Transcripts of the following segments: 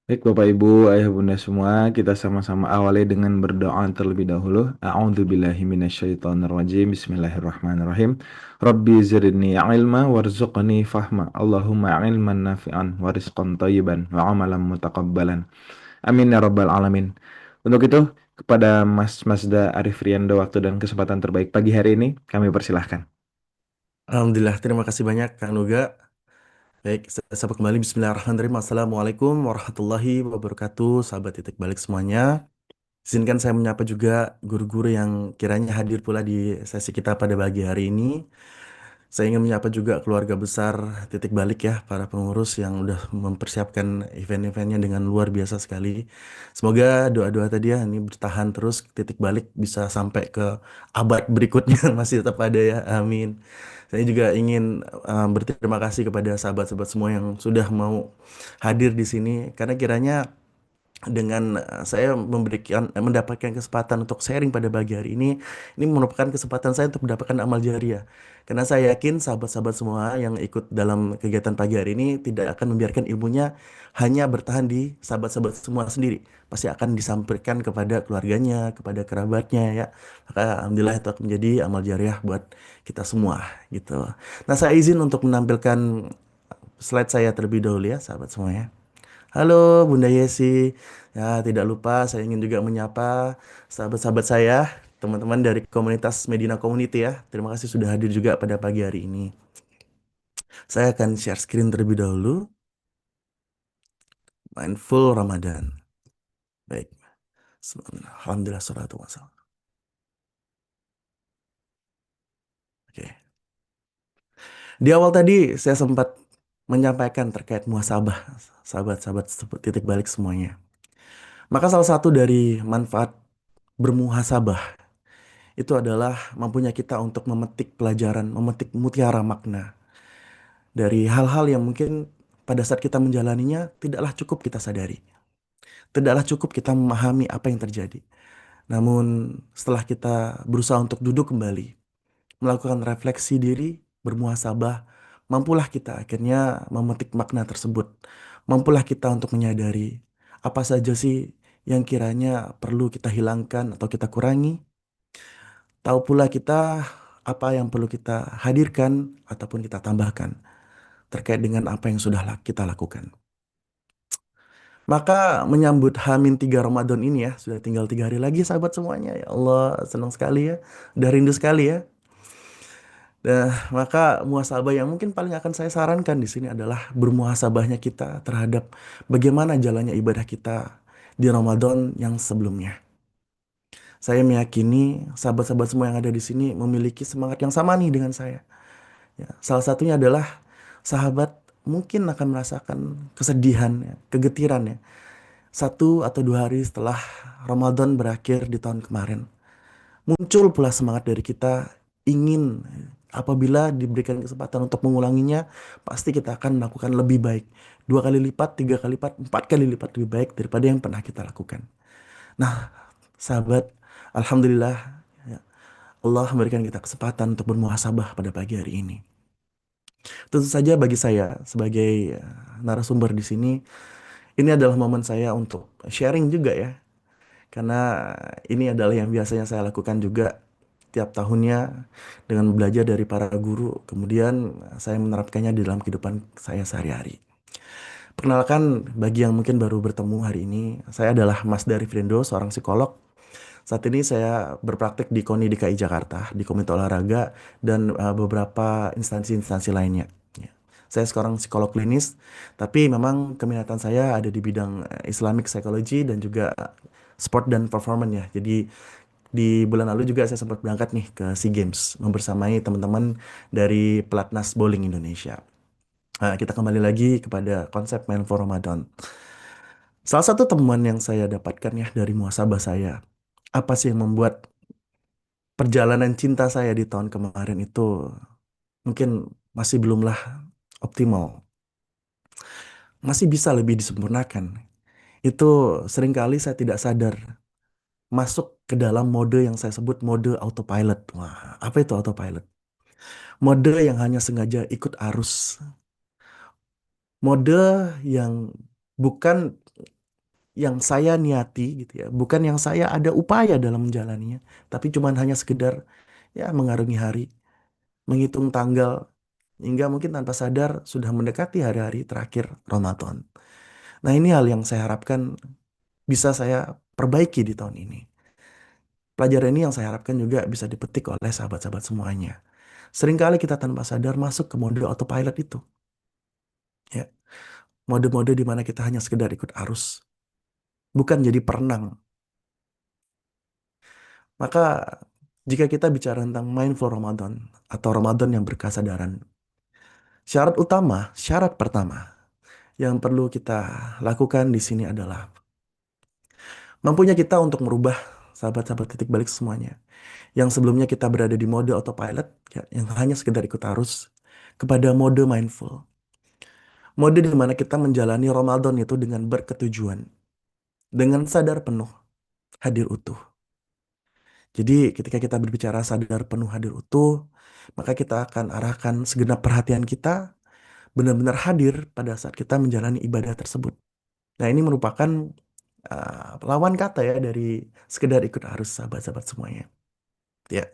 Baik Bapak Ibu, Ayah Bunda semua, kita sama-sama awali dengan berdoa terlebih dahulu. A'udzubillahi minasyaitonirrajim. Bismillahirrahmanirrahim. Rabbi zidni ilma warzuqni fahma. Allahumma ilman nafi'an wa rizqan thayyiban wa amalan mutakabbalan. Amin ya rabbal alamin. Untuk itu, kepada Mas Mazda Arif Riando waktu dan kesempatan terbaik pagi hari ini, kami persilahkan. Alhamdulillah, terima kasih banyak Kang Nuga. Baik, saya sapa kembali. Bismillahirrahmanirrahim. Assalamualaikum warahmatullahi wabarakatuh. Sahabat titik balik semuanya. Izinkan saya menyapa juga guru-guru yang kiranya hadir pula di sesi kita pada pagi hari ini. Saya ingin menyapa juga keluarga besar titik balik ya, para pengurus yang udah mempersiapkan event-eventnya dengan luar biasa sekali. Semoga doa-doa tadi ya ini bertahan terus, titik balik bisa sampai ke abad berikutnya masih tetap ada ya. Amin. Saya juga ingin berterima kasih kepada sahabat-sahabat semua yang sudah mau hadir di sini karena kiranya dengan saya mendapatkan kesempatan untuk sharing pada pagi hari ini merupakan kesempatan saya untuk mendapatkan amal jariah. Karena saya yakin sahabat-sahabat semua yang ikut dalam kegiatan pagi hari ini tidak akan membiarkan ilmunya hanya bertahan di sahabat-sahabat semua sendiri. Pasti akan disampaikan kepada keluarganya, kepada kerabatnya ya. Maka alhamdulillah itu akan menjadi amal jariah buat kita semua gitu. Nah, saya izin untuk menampilkan slide saya terlebih dahulu ya, sahabat semuanya. Halo Bunda Yesi. Ya, tidak lupa saya ingin juga menyapa sahabat-sahabat saya, teman-teman dari komunitas Medina Community ya. Terima kasih sudah hadir juga pada pagi hari ini. Saya akan share screen terlebih dahulu. Mindful Ramadan. Baik. Alhamdulillah salatu wassalam. Oke. Di awal tadi saya sempat menyampaikan terkait muhasabah, sahabat-sahabat titik balik semuanya. Maka salah satu dari manfaat bermuhasabah itu adalah mampunya kita untuk memetik pelajaran, memetik mutiara makna dari hal-hal yang mungkin pada saat kita menjalaninya tidaklah cukup kita sadari. Tidaklah cukup kita memahami apa yang terjadi. Namun setelah kita berusaha untuk duduk kembali, melakukan refleksi diri, bermuhasabah, mampulah kita akhirnya memetik makna tersebut. Mampulah kita untuk menyadari apa saja sih yang kiranya perlu kita hilangkan atau kita kurangi. Tahu pula kita apa yang perlu kita hadirkan ataupun kita tambahkan terkait dengan apa yang sudah kita lakukan. Maka menyambut H-3 Ramadan ini ya, sudah tinggal 3 hari lagi sahabat semuanya. Ya Allah, senang sekali ya. Udah rindu sekali ya. Nah, maka muhasabah yang mungkin paling akan saya sarankan di sini adalah bermuhasabahnya kita terhadap bagaimana jalannya ibadah kita di Ramadan yang sebelumnya. Saya meyakini sahabat-sahabat semua yang ada di sini memiliki semangat yang sama nih dengan saya. Ya, salah satunya adalah sahabat mungkin akan merasakan kesedihan, ya, kegetiran ya. 1 atau 2 hari setelah Ramadan berakhir di tahun kemarin. Muncul pula semangat dari kita ingin apabila diberikan kesempatan untuk mengulanginya, pasti kita akan melakukan lebih baik. 2 kali lipat, 3 kali lipat, 4 kali lipat lebih baik daripada yang pernah kita lakukan. Nah, sahabat, Alhamdulillah ya, Allah memberikan kita kesempatan untuk bermuhasabah pada pagi hari ini. Tentu saja bagi saya sebagai narasumber di sini, ini adalah momen saya untuk sharing juga ya. Karena ini adalah yang biasanya saya lakukan juga tiap tahunnya dengan belajar dari para guru. Kemudian saya menerapkannya di dalam kehidupan saya sehari-hari. Perkenalkan bagi yang mungkin baru bertemu hari ini, saya adalah Mas Dari Friendo, seorang psikolog. Saat ini saya berpraktik di KONI DKI Jakarta, di Komite Olahraga, dan beberapa instansi-instansi lainnya. Ya. Saya seorang psikolog klinis, tapi memang keminatan saya ada di bidang Islamic Psychology dan juga sport dan performance ya. Jadi di bulan lalu juga saya sempat berangkat nih ke SEA Games membersamai teman-teman dari Pelatnas Bowling Indonesia. Nah, kita kembali lagi kepada konsep Mindful Ramadan. Salah satu temuan yang saya dapatkan ya dari muhasabah saya, apa sih yang membuat perjalanan cinta saya di tahun kemarin itu mungkin masih belumlah optimal, masih bisa lebih disempurnakan. Itu seringkali saya tidak sadar masuk ke dalam mode yang saya sebut mode autopilot. Wah, apa itu autopilot? Mode yang hanya sengaja ikut arus. Mode yang bukan yang saya niati gitu ya, bukan yang saya ada upaya dalam menjalaninya, tapi cuman hanya sekedar ya mengarungi hari, menghitung tanggal, hingga mungkin tanpa sadar sudah mendekati hari-hari terakhir Ramadan. Nah, ini hal yang saya harapkan bisa saya perbaiki di tahun ini. Pelajaran ini yang saya harapkan juga bisa dipetik oleh sahabat-sahabat semuanya. Seringkali kita tanpa sadar masuk ke mode autopilot itu. Ya, mode-mode di mana kita hanya sekedar ikut arus, bukan jadi perenang. Maka jika kita bicara tentang mindful Ramadan atau Ramadan yang berkesadaran, syarat pertama yang perlu kita lakukan di sini adalah mampunya kita untuk merubah sahabat-sahabat titik balik semuanya. Yang sebelumnya kita berada di mode autopilot, ya, yang hanya sekedar ikut arus, kepada mode mindful. Mode di mana kita menjalani Ramadan itu dengan berketujuan, dengan sadar penuh, hadir utuh. Jadi ketika kita berbicara sadar penuh, hadir utuh, maka kita akan arahkan segenap perhatian kita benar-benar hadir pada saat kita menjalani ibadah tersebut. Nah, ini merupakan lawan kata ya dari sekedar ikut arus sahabat-sahabat semuanya. Ya,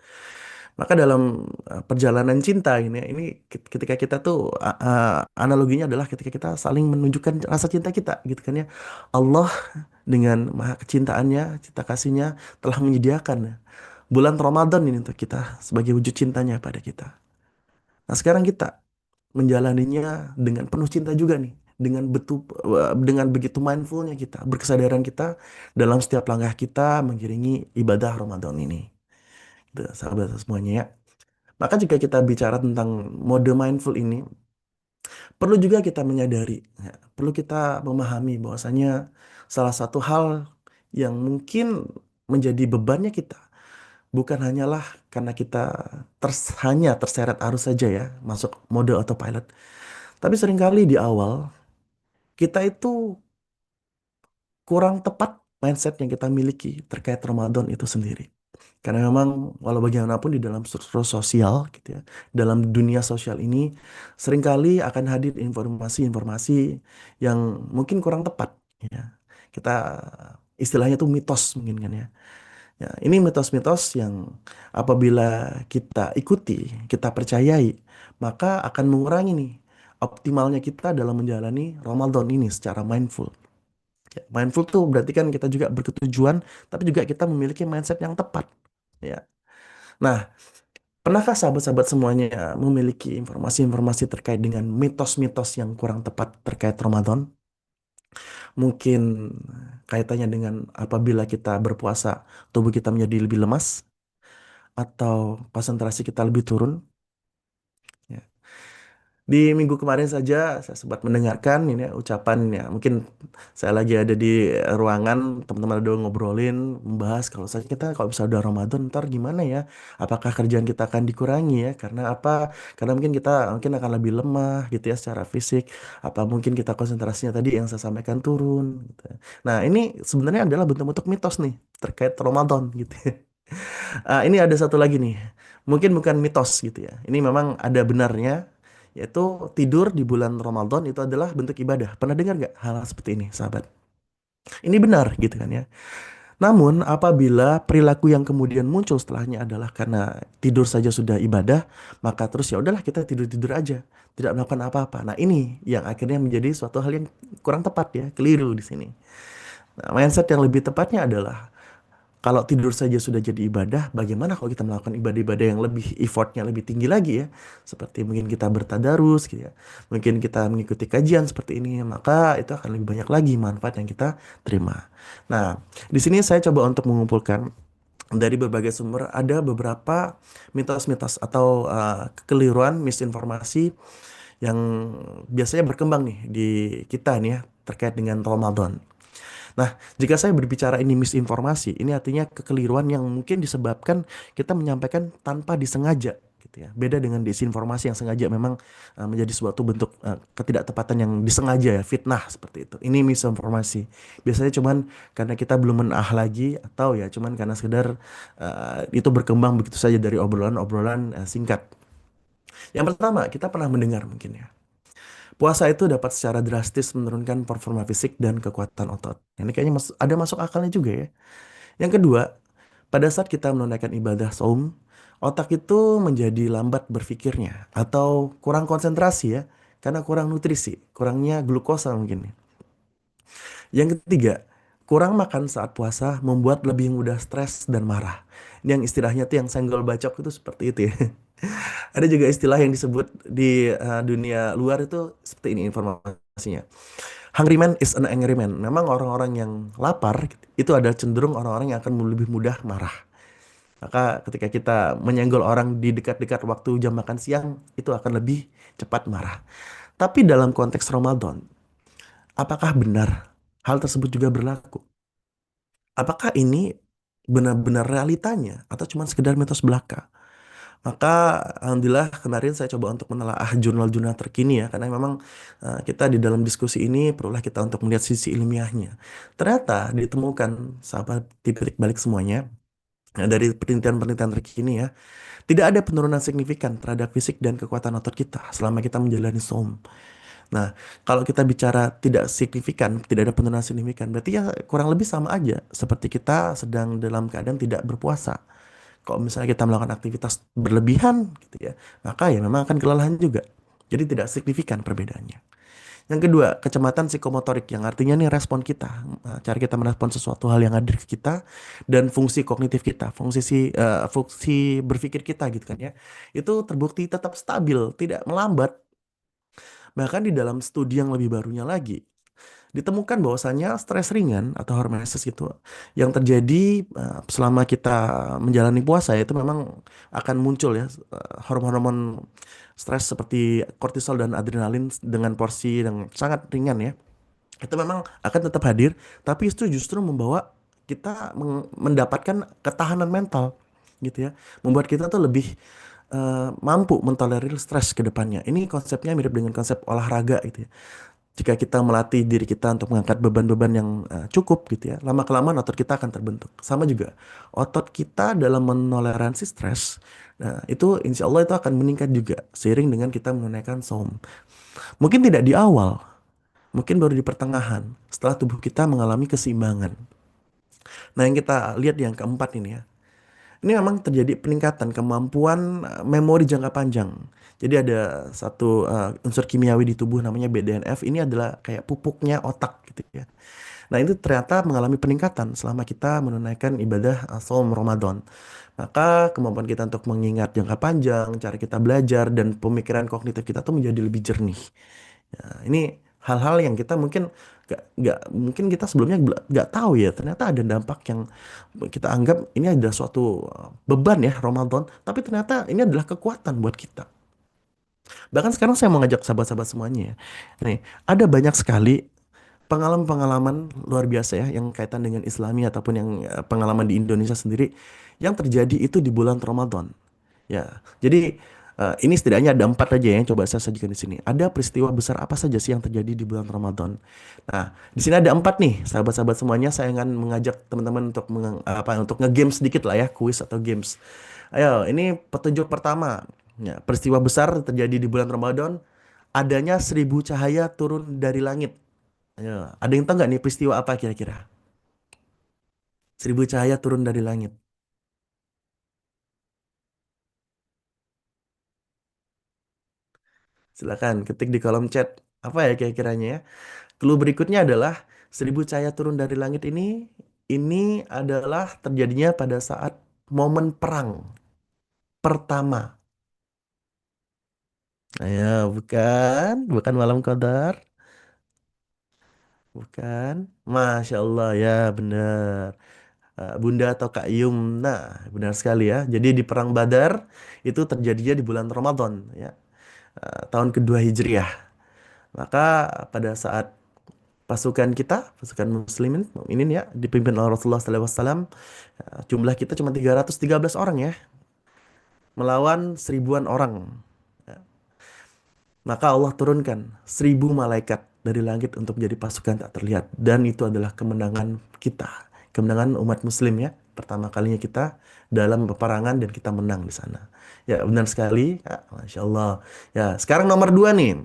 maka dalam perjalanan cinta ini ketika kita tuh analoginya adalah ketika kita saling menunjukkan rasa cinta kita gitu kan ya. Allah dengan maha kecintaannya, cinta kasihnya telah menyediakan bulan Ramadan ini untuk kita sebagai wujud cintanya pada kita. Nah, sekarang kita menjalaninya dengan penuh cinta juga nih, dengan begitu mindfulnya kita, berkesadaran kita dalam setiap langkah kita mengiringi ibadah Ramadan ini. Gitu, sahabat semuanya ya. Maka jika kita bicara tentang mode mindful ini, perlu juga kita menyadari, ya, perlu kita memahami bahwasanya salah satu hal yang mungkin menjadi bebannya kita bukan hanyalah karena kita hanya terseret arus saja ya, masuk mode autopilot. Tapi seringkali di awal kita itu kurang tepat mindset yang kita miliki terkait Ramadan itu sendiri. Karena memang walau bagaimanapun di dalam struktur sosial gitu ya, dalam dunia sosial ini seringkali akan hadir informasi-informasi yang mungkin kurang tepat ya. Kita istilahnya tuh mitos mungkin kan ya. Ya, ini mitos-mitos yang apabila kita ikuti, kita percayai, maka akan mengurangi nih optimalnya kita dalam menjalani Ramadan ini secara mindful. Ya, mindful tuh berarti kan kita juga berketujuan, tapi juga kita memiliki mindset yang tepat. Ya. Nah, pernahkah sahabat-sahabat semuanya memiliki informasi-informasi terkait dengan mitos-mitos yang kurang tepat terkait Ramadan? Mungkin kaitannya dengan apabila kita berpuasa, tubuh kita menjadi lebih lemas, atau konsentrasi kita lebih turun. Ya. Di minggu kemarin saja saya sempat mendengarkan ini ya, ucapan ya, mungkin saya lagi ada di ruangan, teman-teman ada ngobrolin, membahas kalau saja kita kalau bisa udah Ramadan ntar gimana ya? Apakah kerjaan kita akan dikurangi ya? Karena apa? Karena mungkin kita mungkin akan lebih lemah gitu ya secara fisik. Apa mungkin kita konsentrasinya tadi yang saya sampaikan turun gitu. Nah, ini sebenarnya adalah bentuk-bentuk mitos nih terkait Ramadan gitu. Ini ada satu lagi nih. Mungkin bukan mitos gitu ya. Ini memang ada benarnya, yaitu tidur di bulan Ramadan itu adalah bentuk ibadah. Pernah dengar nggak hal seperti ini, sahabat? Ini benar gitu kan ya. Namun apabila perilaku yang kemudian muncul setelahnya adalah karena tidur saja sudah ibadah, maka terus ya udahlah kita tidur-tidur aja, tidak melakukan apa-apa. Nah, ini yang akhirnya menjadi suatu hal yang kurang tepat ya, keliru di sini. Nah, mindset yang lebih tepatnya adalah kalau tidur saja sudah jadi ibadah, bagaimana kalau kita melakukan ibadah-ibadah yang lebih effortnya lebih tinggi lagi ya? Seperti mungkin kita bertadarus gitu ya. Mungkin kita mengikuti kajian seperti ini, maka itu akan lebih banyak lagi manfaat yang kita terima. Nah, di sini saya coba untuk mengumpulkan dari berbagai sumber ada beberapa mitos-mitos atau kekeliruan, misinformasi yang biasanya berkembang nih di kita nih ya terkait dengan Ramadan. Nah, jika saya berbicara ini misinformasi, ini artinya kekeliruan yang mungkin disebabkan kita menyampaikan tanpa disengaja, gitu ya. Beda dengan disinformasi yang sengaja memang menjadi suatu bentuk ketidaktepatan yang disengaja ya, fitnah seperti itu. Ini misinformasi. Biasanya cuman karena kita belum menah lagi atau ya cuman karena sekedar itu berkembang begitu saja dari obrolan-obrolan singkat. Yang pertama, kita pernah mendengar mungkin ya Puasa itu dapat secara drastis menurunkan performa fisik dan kekuatan otot. Ini kayaknya ada masuk akalnya juga ya. Yang kedua, pada saat kita menunaikan ibadah saum, otak itu menjadi lambat berpikirnya atau kurang konsentrasi ya, karena kurang nutrisi, kurangnya glukosa mungkin. Yang ketiga, kurang makan saat puasa membuat lebih mudah stres dan marah. Ini yang istilahnya tuh yang senggol bacok itu seperti itu ya. Ada juga istilah yang disebut di dunia luar itu seperti ini informasinya. Hungry man is an angry man. Memang orang-orang yang lapar itu ada cenderung orang-orang yang akan lebih mudah marah. Maka ketika kita menyenggol orang di dekat-dekat waktu jam makan siang, itu akan lebih cepat marah. Tapi dalam konteks Ramadan, apakah benar hal tersebut juga berlaku? Apakah ini benar-benar realitanya atau cuma sekedar mitos belaka? Maka alhamdulillah kemarin saya coba untuk menelaah jurnal-jurnal terkini ya, karena memang kita di dalam diskusi ini perlulah kita untuk melihat sisi ilmiahnya. Ternyata ditemukan sahabat titik balik semuanya dari penelitian-penelitian terkini ya, tidak ada penurunan signifikan terhadap fisik dan kekuatan otot kita selama kita menjalani saum. Nah, kalau kita bicara tidak signifikan, tidak ada penurunan signifikan, berarti ya kurang lebih sama aja seperti kita sedang dalam keadaan tidak berpuasa. Kalau misalnya kita melakukan aktivitas berlebihan gitu ya, maka ya memang akan kelelahan juga. Jadi tidak signifikan perbedaannya. Yang kedua, kecematan psikomotorik yang artinya nih respon kita, cara kita merespon sesuatu hal yang hadir ke kita dan fungsi kognitif kita, fungsi berpikir kita gitu kan ya. Itu terbukti tetap stabil, tidak melambat. Bahkan di dalam studi yang lebih barunya lagi, ditemukan bahwasannya stres ringan atau hormenesis gitu yang terjadi selama kita menjalani puasa itu memang akan muncul ya hormon-hormon stres seperti kortisol dan adrenalin dengan porsi yang sangat ringan ya. Itu memang akan tetap hadir, tapi itu justru membawa kita mendapatkan ketahanan mental gitu ya. Membuat kita tuh lebih mampu mentolerir stres ke depannya. Ini konsepnya mirip dengan konsep olahraga gitu ya. Jika kita melatih diri kita untuk mengangkat beban-beban yang cukup gitu ya, lama-kelamaan otot kita akan terbentuk. Sama juga, otot kita dalam menoleransi stres, nah itu insya Allah itu akan meningkat juga seiring dengan kita menunaikan saum. Mungkin tidak di awal, mungkin baru di pertengahan, setelah tubuh kita mengalami keseimbangan. Nah yang kita lihat yang keempat ini ya, ini memang terjadi peningkatan kemampuan memori jangka panjang. Jadi ada satu unsur kimiawi di tubuh namanya BDNF. Ini adalah kayak pupuknya otak gitu ya. Nah itu ternyata mengalami peningkatan selama kita menunaikan ibadah saum Ramadan. Maka kemampuan kita untuk mengingat jangka panjang, cara kita belajar, dan pemikiran kognitif kita tuh menjadi lebih jernih. Ya, ini hal-hal yang kita mungkin mungkin kita sebelumnya nggak tahu ya. Ternyata ada dampak yang kita anggap ini adalah suatu beban ya Ramadan, tapi ternyata ini adalah kekuatan buat kita. Bahkan sekarang saya mau ngajak sahabat-sahabat semuanya ya. Nih, ada banyak sekali pengalaman-pengalaman luar biasa ya yang kaitan dengan Islami ataupun yang pengalaman di Indonesia sendiri yang terjadi itu di bulan Ramadan. Ya, jadi ini setidaknya ada empat aja yang coba saya sajikan di sini. Ada peristiwa besar apa saja sih yang terjadi di bulan Ramadan? Nah, di sini ada empat nih, sahabat-sahabat semuanya. Saya akan mengajak teman-teman untuk untuk nge-game sedikit lah ya, kuis atau games. Ayo, ini petunjuk pertama. Ya, peristiwa besar terjadi di bulan Ramadan. Adanya 1.000 cahaya turun dari langit. Ayo, ada yang tahu nggak nih peristiwa apa kira-kira? 1.000 cahaya turun dari langit. Silakan ketik di kolom chat. Apa ya kira-kiranya ya? Clue berikutnya adalah 1.000 cahaya turun dari langit ini adalah terjadinya pada saat momen perang pertama. Ayo, bukan malam qadar, bukan. Masya Allah ya benar. Bunda atau Kak Yum. Nah, benar sekali ya. Jadi di perang Badar itu terjadinya di bulan Ramadan ya. Tahun kedua Hijriah. Maka pada saat pasukan kita, pasukan muslimin, mukminin ya, dipimpin oleh Rasulullah SAW, jumlah kita cuma 313 orang ya, melawan 1.000-an orang. Ya. Maka Allah turunkan 1.000 malaikat dari langit untuk menjadi pasukan tak terlihat. Dan itu adalah kemenangan kita, kemenangan umat muslim ya. Pertama kalinya kita dalam peperangan dan kita menang di sana. Ya benar sekali, ya, Masya Allah. Ya sekarang nomor dua nih.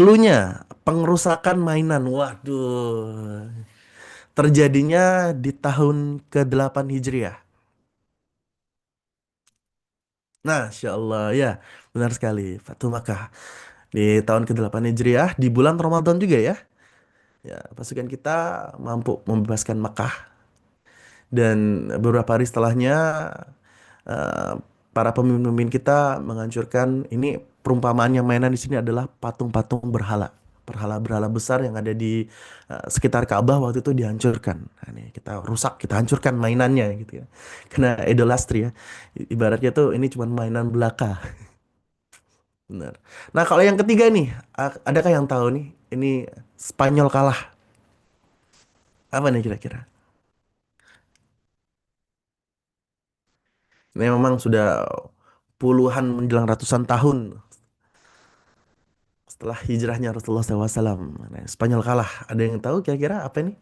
Cluenya, pengerusakan mainan. Waduh. Terjadinya di tahun ke-8 Hijriah. Nah, Insya Allah ya, benar sekali. Fatu Makkah di tahun ke-8 Hijriah di bulan Ramadan juga ya. Ya, pasukan kita mampu membebaskan Makkah dan beberapa hari setelahnya eh, para pemimpin kita menghancurkan ini perumpamaannya mainan di sini adalah patung-patung berhala. Berhala-berhala besar yang ada di sekitar Ka'bah waktu itu dihancurkan. Nah, ini kita rusak, kita hancurkan mainannya gitu ya. Karena idolatry ya. Ibaratnya tuh ini cuma mainan belaka. Benar. Nah, kalau yang ketiga nih, adakah yang tahu nih? Ini Spanyol kalah. Apa nih kira-kira? Ini memang sudah puluhan menjelang ratusan tahun setelah hijrahnya Rasulullah SAW. Nah, Spanyol kalah. Ada yang tahu kira-kira apa ini?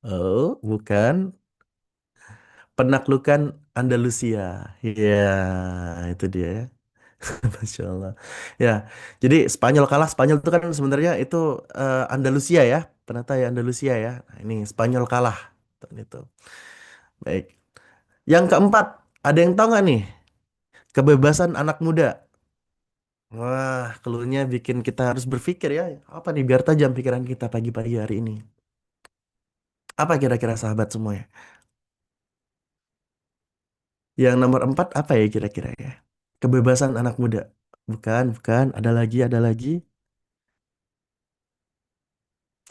Oh, bukan. Penaklukan Andalusia. Ya, itu dia ya. Masya Allah. Ya, jadi Spanyol kalah. Spanyol itu kan sebenarnya itu Andalusia ya. Penata ya Andalusia ya. Nah, ini Spanyol kalah. Tahun itu. Baik. Yang keempat, ada yang tahu nggak nih? Kebebasan anak muda. Wah, keluarnya bikin kita harus berpikir ya. Apa nih biar tajam pikiran kita pagi-pagi hari ini. Apa kira-kira sahabat semua ya? Yang nomor 4 apa ya kira-kira ya? Kebebasan anak muda. Bukan, bukan. Ada lagi, ada lagi.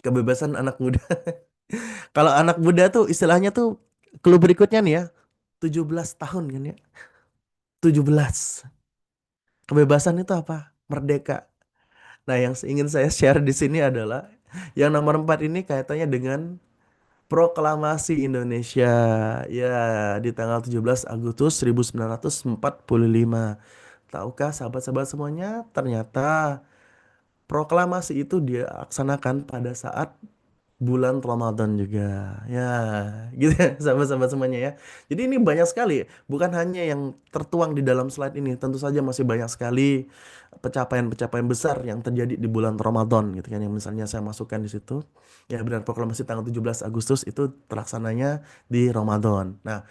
Kebebasan anak muda. Kalau anak muda tuh istilahnya tuh clue berikutnya nih ya. 17 tahun kan ya. 17. Kebebasan itu apa? Merdeka. Nah, yang ingin saya share di sini adalah yang nomor 4 ini kaitannya dengan Proklamasi Indonesia. Ya, di tanggal 17 Agustus 1945. Tahukah sahabat-sahabat semuanya, ternyata proklamasi itu dilaksanakan pada saat bulan Ramadan juga. Ya, gitu ya sahabat-sahabat semuanya ya. Jadi ini banyak sekali, bukan hanya yang tertuang di dalam slide ini, tentu saja masih banyak sekali pencapaian-pencapaian besar yang terjadi di bulan Ramadan gitu kan yang misalnya saya masukkan di situ. Ya benar proklamasi tanggal 17 Agustus itu terlaksananya di Ramadan. Nah,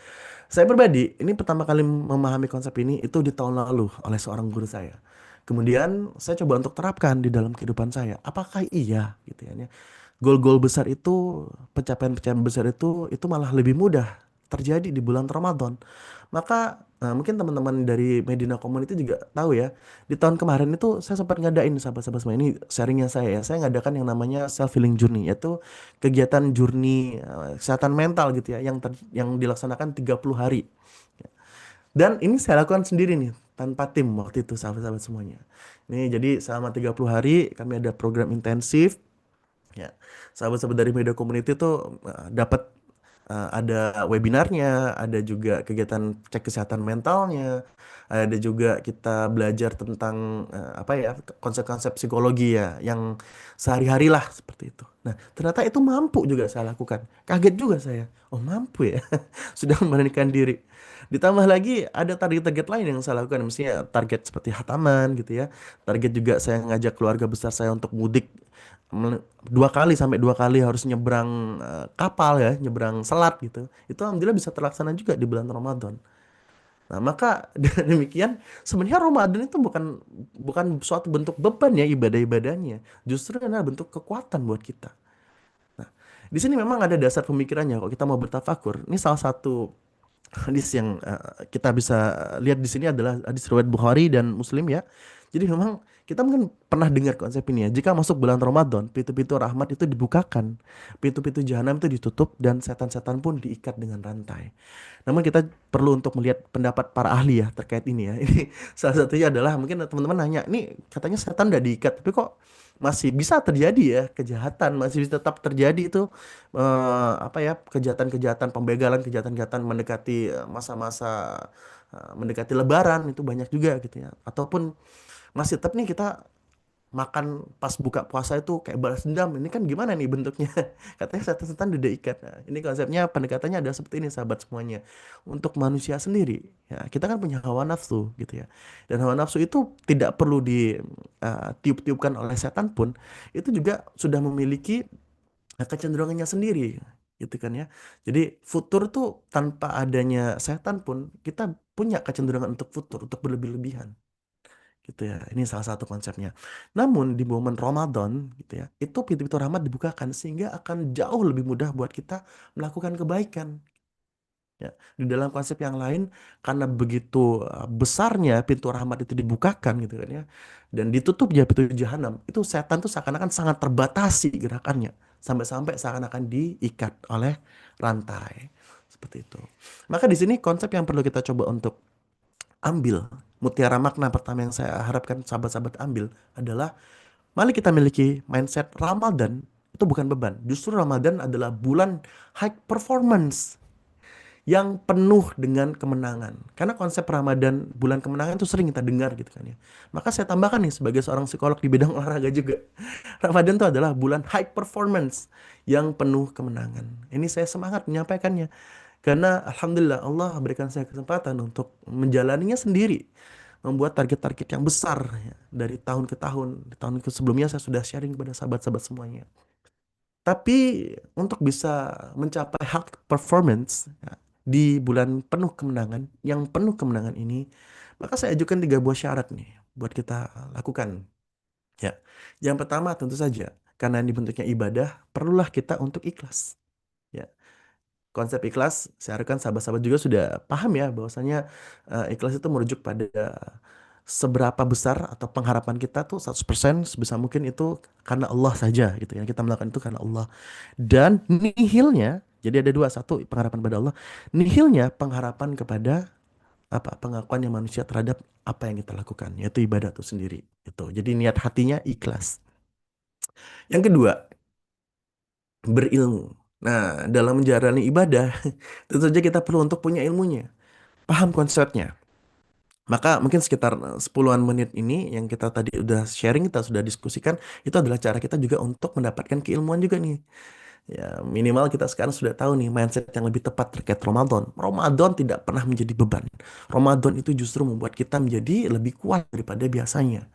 saya pribadi ini pertama kali memahami konsep ini itu di tahun lalu oleh seorang guru saya. Kemudian saya coba untuk terapkan di dalam kehidupan saya. Apakah iya gitu ya? Goal-goal besar itu, pencapaian-pencapaian besar itu malah lebih mudah terjadi di bulan Ramadan. Maka mungkin teman-teman dari Medina Community juga tahu ya, di tahun kemarin itu saya sempat ngadain sahabat-sahabat semua ini sharingnya saya ya. Saya ngadakan yang namanya self healing journey, yaitu kegiatan journey kesehatan mental gitu ya, yang dilaksanakan 30 hari. Dan ini saya lakukan sendiri nih, tanpa tim waktu itu sahabat-sahabat semuanya. Nih, jadi selama 30 hari kami ada program intensif. Ya, sahabat-sahabat dari media community tuh dapat ada webinarnya, ada juga kegiatan cek kesehatan mentalnya, ada juga kita belajar tentang apa ya konsep-konsep psikologi ya, yang sehari-hari lah seperti itu. Nah, ternyata itu mampu juga saya lakukan. Kaget juga saya. Oh, mampu ya. Sudah memberanikan diri. Ditambah lagi ada target-target lain yang saya lakukan, misalnya target seperti hataman gitu ya. Target juga saya ngajak keluarga besar saya untuk mudik 2 kali harus nyebrang kapal ya, nyebrang selat gitu. Itu alhamdulillah bisa terlaksana juga di bulan Ramadan. Nah, maka dengan demikian sebenarnya Ramadan itu bukan bukan suatu bentuk beban ya ibadah-ibadahnya. Justru adalah bentuk kekuatan buat kita. Nah, di sini memang ada dasar pemikirannya kalau kita mau bertafakur. Ini salah satu hadis yang kita bisa lihat di sini adalah hadis riwayat Bukhari dan Muslim ya. Jadi memang kita mungkin pernah dengar konsep ini ya. Jika masuk bulan Ramadan, pintu-pintu rahmat itu dibukakan, pintu-pintu jahanam itu ditutup dan setan-setan pun diikat dengan rantai. Namun kita perlu untuk melihat pendapat para ahli ya terkait ini ya. Ini salah satunya adalah mungkin teman-teman nanya, ini katanya setan udah diikat, tapi kok masih bisa terjadi ya kejahatan, masih bisa tetap terjadi itu apa ya kejahatan-kejahatan pembegalan, kejahatan-kejahatan mendekati masa-masa mendekati Lebaran itu banyak juga gitu ya. Ataupun masih tetap nih kita makan pas buka puasa itu kayak balas dendam. Ini kan gimana nih bentuknya? Katanya setan-setan udah ikat. Nah, ini konsepnya pendekatannya ada seperti ini sahabat semuanya. Untuk manusia sendiri, ya kita kan punya hawa nafsu gitu ya. Dan hawa nafsu itu tidak perlu di tiup-tiupkan oleh setan pun, itu juga sudah memiliki kecenderungannya sendiri gitu kan ya. Jadi futur tuh tanpa adanya setan pun kita punya kecenderungan untuk futur, untuk berlebih-lebihan gitu ya. Ini salah satu konsepnya. Namun di momen Ramadan gitu ya, itu pintu-pintu rahmat dibukakan sehingga akan jauh lebih mudah buat kita melakukan kebaikan. Ya, di dalam konsep yang lain, karena begitu besarnya pintu rahmat itu dibukakan gitu kan ya, dan ditutup ya pintu jahanam, itu setan tuh seakan-akan sangat terbatasi gerakannya, sampai-sampai seakan-akan diikat oleh rantai seperti itu. Maka di sini konsep yang perlu kita coba untuk ambil, mutiara makna pertama yang saya harapkan sahabat-sahabat ambil adalah, mari kita miliki mindset Ramadan itu bukan beban. Justru Ramadan adalah bulan high performance yang penuh dengan kemenangan. Karena konsep Ramadan, bulan kemenangan itu sering kita dengar gitu kan ya. Maka saya tambahkan nih sebagai seorang psikolog di bidang olahraga juga. Ramadan itu adalah bulan high performance yang penuh kemenangan. Ini saya semangat menyampaikannya. Karena Alhamdulillah Allah berikan saya kesempatan untuk menjalaninya sendiri. Membuat target-target yang besar ya, dari tahun ke tahun. Di tahun ke sebelumnya saya sudah sharing kepada sahabat-sahabat semuanya. Tapi untuk bisa mencapai high performance ya, di bulan penuh kemenangan, yang penuh kemenangan ini, maka saya ajukan 3 buah syarat nih buat kita lakukan. Ya, yang pertama tentu saja karena ini bentuknya ibadah, perlulah kita untuk ikhlas. Ya, konsep ikhlas, saya harapkan sahabat-sahabat juga sudah paham ya bahwasanya ikhlas itu merujuk pada seberapa besar atau pengharapan kita tuh 100% sebesar mungkin itu karena Allah saja gitu ya. Kita melakukan itu karena Allah. Dan nihilnya, jadi ada dua, satu pengharapan pada Allah, nihilnya pengharapan kepada apa pengakuan yang manusia terhadap apa yang kita lakukan, yaitu ibadah itu sendiri. Itu. Jadi niat hatinya ikhlas. Yang kedua, berilmu. Nah, dalam menjalani ibadah, tentu saja kita perlu untuk punya ilmunya, paham konsepnya. Maka mungkin sekitar 10-an menit ini yang kita tadi udah sharing, kita sudah diskusikan, itu adalah cara kita juga untuk mendapatkan keilmuan juga nih. Ya, minimal kita sekarang sudah tahu nih mindset yang lebih tepat terkait Ramadan. Ramadan tidak pernah menjadi beban. Ramadan itu justru membuat kita menjadi lebih kuat daripada biasanya.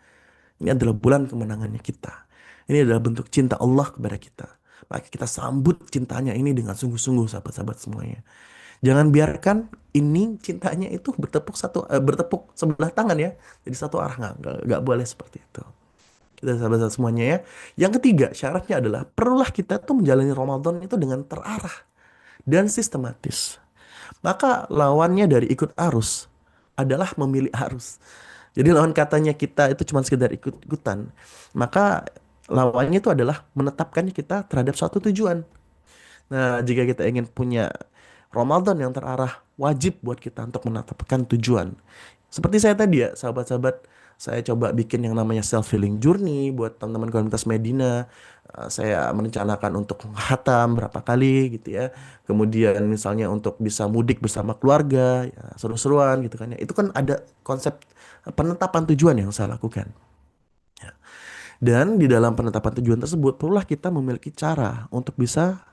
Ini adalah bulan kemenangannya kita. Ini adalah bentuk cinta Allah kepada kita. Maka kita sambut cintanya ini dengan sungguh-sungguh sahabat-sahabat semuanya. Jangan biarkan ini cintanya itu bertepuk sebelah tangan ya. Jadi satu arah nggak boleh seperti itu. Kita sahabat-sahabat semuanya ya. Yang ketiga syaratnya adalah perlulah kita tuh menjalani Ramadan itu dengan terarah dan sistematis. Maka lawannya dari ikut arus adalah memilih arus. Jadi lawan katanya kita itu cuma sekedar ikut-ikutan. Maka lawannya itu adalah menetapkannya kita terhadap suatu tujuan. Nah, jika kita ingin punya Ramadan yang terarah, wajib buat kita untuk menetapkan tujuan. Seperti saya tadi ya, sahabat-sahabat, saya coba bikin yang namanya self-healing journey buat teman-teman komunitas Medina. Saya merencanakan untuk khatam berapa kali gitu ya. Kemudian misalnya untuk bisa mudik bersama keluarga, ya, seru-seruan gitu kan ya. Itu kan ada konsep penetapan tujuan yang saya lakukan. Ya. Dan di dalam penetapan tujuan tersebut, perlulah kita memiliki cara untuk bisa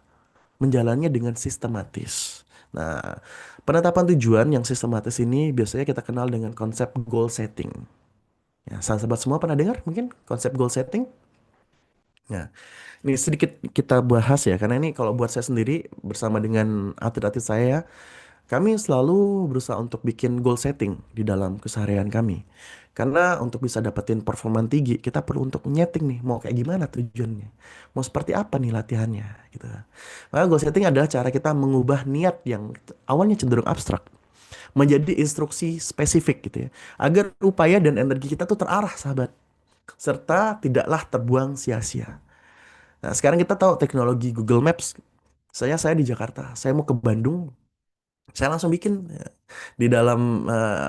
menjalannya dengan sistematis. Nah, penetapan tujuan yang sistematis ini biasanya kita kenal dengan konsep goal setting. Ya, sahabat semua pernah dengar mungkin konsep goal setting? Nah, ini sedikit kita bahas ya, karena ini kalau buat saya sendiri bersama dengan atlet-atlet saya, kami selalu berusaha untuk bikin goal setting di dalam keseharian kami. Karena untuk bisa dapetin performa tinggi, kita perlu untuk nyeting nih, mau kayak gimana tujuannya. Mau seperti apa nih latihannya, gitu. Maka goal setting adalah cara kita mengubah niat yang awalnya cenderung abstrak menjadi instruksi spesifik gitu ya. Agar upaya dan energi kita tuh terarah, sahabat. Serta tidaklah terbuang sia-sia. Nah, sekarang kita tahu teknologi Google Maps. Saya di Jakarta, saya mau ke Bandung, saya langsung bikin di dalam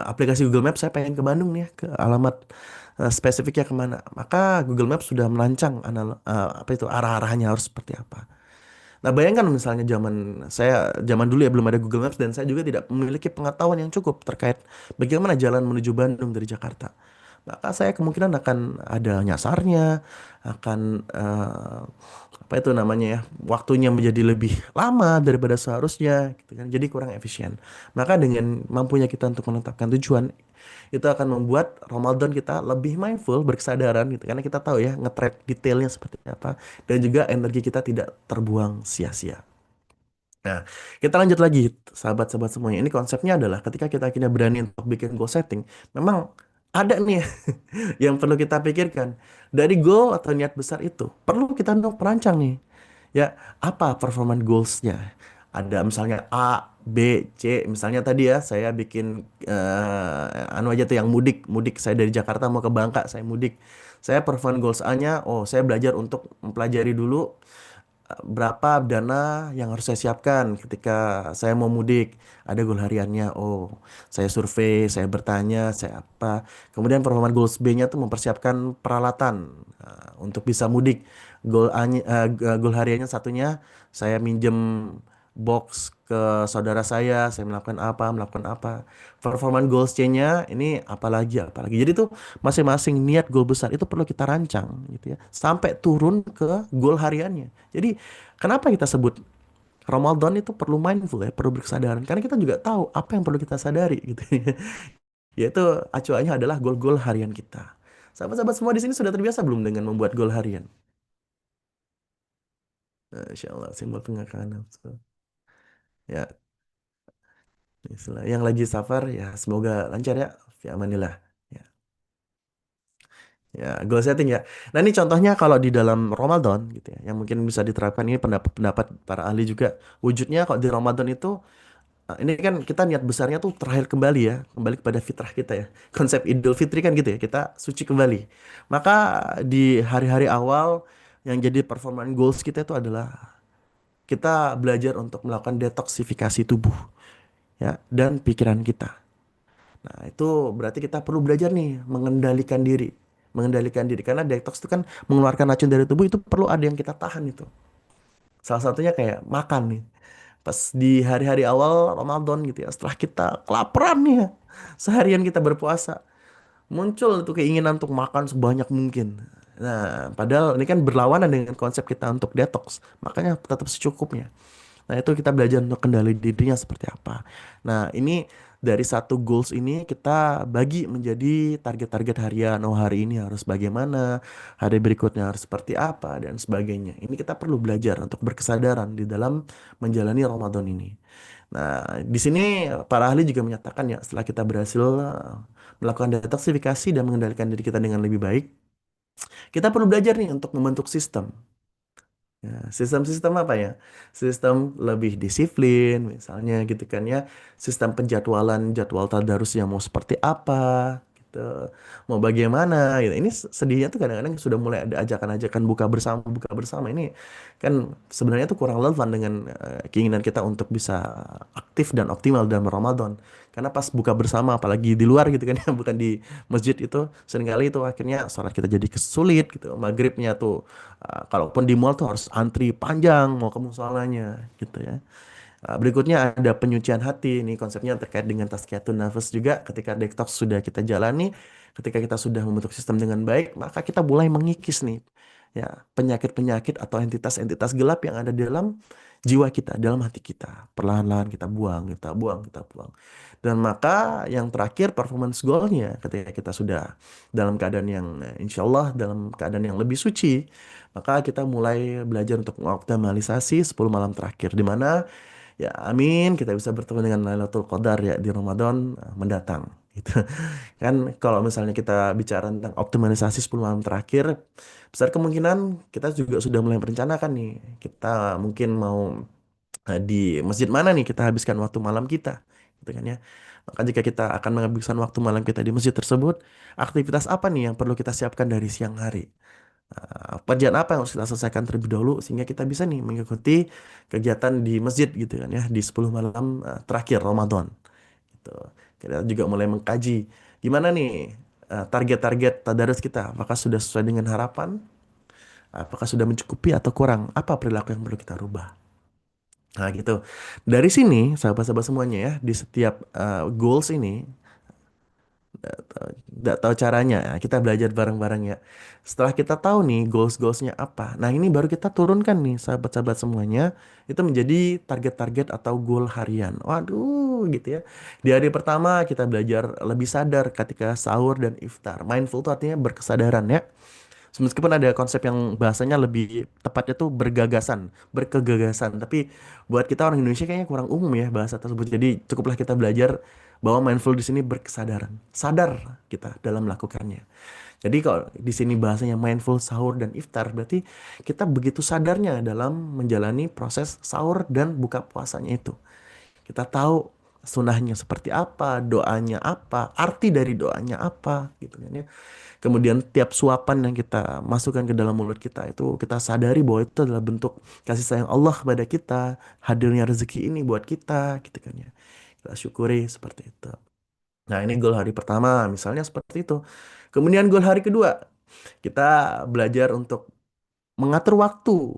aplikasi Google Maps, saya pengen ke Bandung nih ya, ke alamat spesifiknya kemana. Maka Google Maps sudah merancang apa itu arah-arahnya harus seperti apa. Nah, bayangkan misalnya zaman dulu ya belum ada Google Maps dan saya juga tidak memiliki pengetahuan yang cukup terkait bagaimana jalan menuju Bandung dari Jakarta. maka saya kemungkinan akan ada nyasarnya, akan apa itu namanya ya, waktunya menjadi lebih lama daripada seharusnya, gitu kan. Jadi kurang efisien. Maka dengan mampunya kita untuk menetapkan tujuan, itu akan membuat Ramadan kita lebih mindful, berkesadaran gitu. Karena kita tahu ya nge-track detailnya seperti apa, dan juga energi kita tidak terbuang sia-sia. Nah, kita lanjut lagi, sahabat-sahabat semuanya. Ini konsepnya adalah ketika kita akhirnya berani untuk bikin goal setting, memang ada nih yang perlu kita pikirkan. Dari goal atau niat besar itu, perlu kita untuk merancang nih. Ya, apa performance goals-nya? Ada misalnya A, B, C. Misalnya tadi ya, saya bikin anu aja tuh yang mudik. Mudik saya dari Jakarta mau ke Bangka, saya mudik. Saya performance goals A-nya, oh saya belajar untuk mempelajari dulu berapa dana yang harus saya siapkan ketika saya mau mudik. Ada goal hariannya. Oh, saya survei, saya bertanya, saya apa. Kemudian performance goals B-nya tuh mempersiapkan peralatan untuk bisa mudik. Goal hariannya satunya saya minjem box ke saudara saya melakukan apa. Performance goals C-nya ini apalagi. Jadi tuh masing-masing niat goal besar itu perlu kita rancang gitu ya, sampai turun ke goal hariannya. Jadi kenapa kita sebut Ramadan itu perlu mindful ya, perlu berkesadaran. Karena kita juga tahu apa yang perlu kita sadari gitu ya. Yaitu acuannya adalah goal-goal harian kita. Sahabat-sahabat semua di sini sudah terbiasa belum dengan membuat goal harian? Insya Allah, simbol pengakaran nafsu. Ya, istilah yang lagi safar ya semoga lancar ya. Fi amanillah. Ya. Ya, goal setting ya. Nah, ini contohnya kalau di dalam Ramadan gitu ya, yang mungkin bisa diterapkan ini pendapat-pendapat para ahli juga. Wujudnya kalau di Ramadan itu ini kan kita niat besarnya tuh terakhir kembali ya, kembali kepada fitrah kita ya. Konsep Idul Fitri kan gitu ya, kita suci kembali. Maka di hari-hari awal yang jadi performance goals kita itu adalah kita belajar untuk melakukan detoksifikasi tubuh ya dan pikiran kita. Nah, itu berarti kita perlu belajar nih mengendalikan diri. Mengendalikan diri karena detox itu kan mengeluarkan racun dari tubuh, itu perlu ada yang kita tahan itu. Salah satunya kayak makan nih. Pas di hari-hari awal Ramadan gitu ya, setelah kita kelaparan nih ya, seharian kita berpuasa, muncul tuh keinginan untuk makan sebanyak mungkin. Nah, padahal ini kan berlawanan dengan konsep kita untuk detox. Makanya tetap secukupnya. Nah, itu kita belajar untuk kendali dirinya seperti apa. Nah, ini dari satu goals ini kita bagi menjadi target-target harian. Oh, hari ini harus bagaimana, hari berikutnya harus seperti apa, dan sebagainya. Ini kita perlu belajar untuk berkesadaran di dalam menjalani Ramadan ini. Nah, di sini para ahli juga menyatakan ya, setelah kita berhasil melakukan detoksifikasi dan mengendalikan diri kita dengan lebih baik, kita perlu belajar nih untuk membentuk sistem. Ya, sistem-sistem apa ya? Sistem lebih disiplin, misalnya gitu kan ya. Sistem penjadwalan jadwal tadarus yang mau seperti apa, gitu. Mau bagaimana, gitu. Ini sedihnya tuh kadang-kadang sudah mulai ada ajakan-ajakan buka bersama. Ini kan sebenarnya tuh kurang relevan dengan keinginan kita untuk bisa aktif dan optimal dalam Ramadan. Karena pas buka bersama, apalagi di luar gitu kan ya, bukan di masjid itu, seringkali itu akhirnya sholat kita jadi kesulit gitu. Maghribnya tuh kalaupun di mall tuh harus antri panjang mau ke musolanya gitu ya. Berikutnya ada penyucian hati. Ini konsepnya terkait dengan tazkiyatun nafas juga. Ketika detox sudah kita jalani, ketika kita sudah membentuk sistem dengan baik, maka kita mulai mengikis nih ya penyakit-penyakit atau entitas-entitas gelap yang ada di dalam jiwa kita, dalam hati kita. Perlahan-lahan kita buang, kita buang, kita buang. Dan maka yang terakhir performance goalnya ketika kita sudah dalam keadaan yang insya Allah dalam keadaan yang lebih suci, maka kita mulai belajar untuk mengoptimalisasi 10 malam terakhir, di mana ya amin kita bisa bertemu dengan Lailatul Qadar ya di Ramadan mendatang gitu. Kan kalau misalnya kita bicara tentang optimalisasi 10 malam terakhir, besar kemungkinan kita juga sudah mulai merencanakan nih. Kita mungkin mau di masjid mana nih kita habiskan waktu malam kita, gitu kan ya. Maka jika kita akan menghabiskan waktu malam kita di masjid tersebut, aktivitas apa nih yang perlu kita siapkan dari siang hari? Pekerjaan apa yang harus kita selesaikan terlebih dahulu sehingga kita bisa nih mengikuti kegiatan di masjid gitu kan ya di 10 malam terakhir Ramadan gitu. Kita juga mulai mengkaji gimana nih target-target tadarus kita, apakah sudah sesuai dengan harapan, apakah sudah mencukupi atau kurang, apa perilaku yang perlu kita rubah. Nah gitu. Dari sini sahabat-sahabat semuanya ya, di setiap goals ini nggak tahu caranya. Nah, kita belajar bareng-bareng ya. Setelah kita tahu nih goalsnya apa, nah ini baru kita turunkan nih sahabat-sahabat semuanya itu menjadi target-target atau goal harian. Waduh, gitu ya. Di hari pertama kita belajar lebih sadar ketika sahur dan iftar. Mindful itu artinya berkesadaran ya. Meskipun ada konsep yang bahasanya lebih tepatnya tuh bergagasan, berkegagasan. Tapi buat kita orang Indonesia kayaknya kurang umum ya bahasa tersebut. Jadi cukuplah kita belajar bahwa mindful di sini berkesadaran, sadar kita dalam melakukannya. Jadi kalau di sini bahasanya mindful sahur dan iftar, berarti kita begitu sadarnya dalam menjalani proses sahur dan buka puasanya itu. Kita tahu sunahnya seperti apa, doanya apa, arti dari doanya apa, gitu kan ya. Kemudian tiap suapan yang kita masukkan ke dalam mulut kita itu kita sadari bahwa itu adalah bentuk kasih sayang Allah kepada kita, hadirnya rezeki ini buat kita, gitu kan ya. Kita syukuri seperti itu. Nah, ini goal hari pertama, misalnya seperti itu. Kemudian goal hari kedua, kita belajar untuk mengatur waktu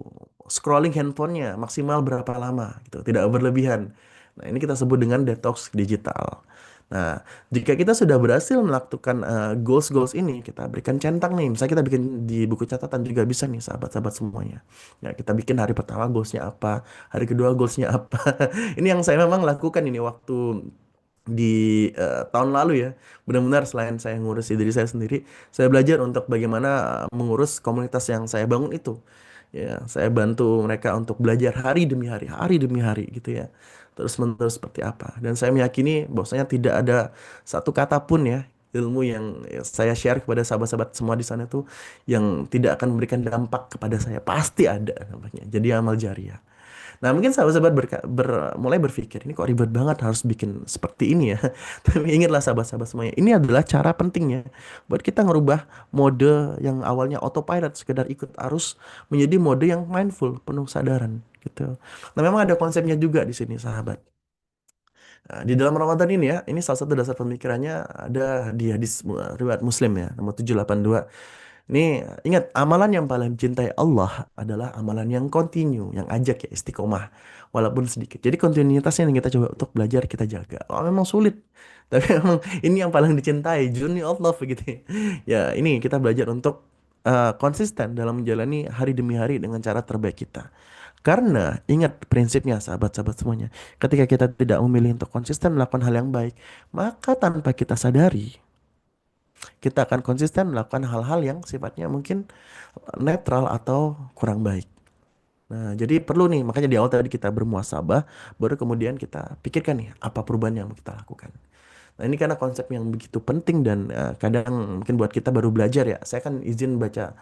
scrolling handphonenya maksimal berapa lama gitu, tidak berlebihan. Nah, ini kita sebut dengan detox digital. Nah, jika kita sudah berhasil melakukan goals-goals ini, kita berikan centang nih. Misalnya kita bikin di buku catatan juga bisa nih, sahabat-sahabat semuanya. Ya, kita bikin hari pertama goalsnya apa, hari kedua goalsnya apa. Ini yang saya memang lakukan ini waktu di tahun lalu ya. Benar-benar selain saya ngurus diri saya sendiri, saya belajar untuk bagaimana mengurus komunitas yang saya bangun itu. Ya, saya bantu mereka untuk belajar hari demi hari gitu ya. Terus menerus seperti apa. Dan saya meyakini bahwasanya tidak ada satu kata pun ya ilmu yang saya share kepada sahabat-sahabat semua di sana itu yang tidak akan memberikan dampak kepada saya. Pasti ada nampaknya. Jadi amal jariah. Nah, mungkin sahabat-sahabat mulai berpikir, ini kok ribet banget harus bikin seperti ini ya. Tapi ingatlah sahabat-sahabat semuanya, ini adalah cara pentingnya buat kita ngerubah mode yang awalnya autopilot, sekedar ikut arus, menjadi mode yang mindful, penuh kesadaran gitu. Nah, memang ada konsepnya juga di sini, sahabat. Nah, di dalam Ramadan ini ya, ini salah satu dasar pemikirannya ada di hadis riwayat Muslim ya, nomor 782. Ini ingat, amalan yang paling dicintai Allah adalah amalan yang kontinu, yang ajak ya, istiqomah, walaupun sedikit. Jadi kontinuitasnya yang kita coba untuk belajar kita jaga. Oh, memang sulit, tapi memang ini yang paling dicintai, juni Allah begitu. Ya, ya, ini kita belajar untuk konsisten dalam menjalani hari demi hari dengan cara terbaik kita. Karena ingat prinsipnya sahabat-sahabat semuanya, ketika kita tidak memilih untuk konsisten melakukan hal yang baik, maka tanpa kita sadari kita akan konsisten melakukan hal-hal yang sifatnya mungkin netral atau kurang baik. Nah, jadi perlu nih, makanya di awal tadi kita bermuasabah, baru kemudian kita pikirkan nih apa perubahan yang mau kita lakukan. Nah, ini karena konsep yang begitu penting dan kadang mungkin buat kita baru belajar ya. Saya kan izin baca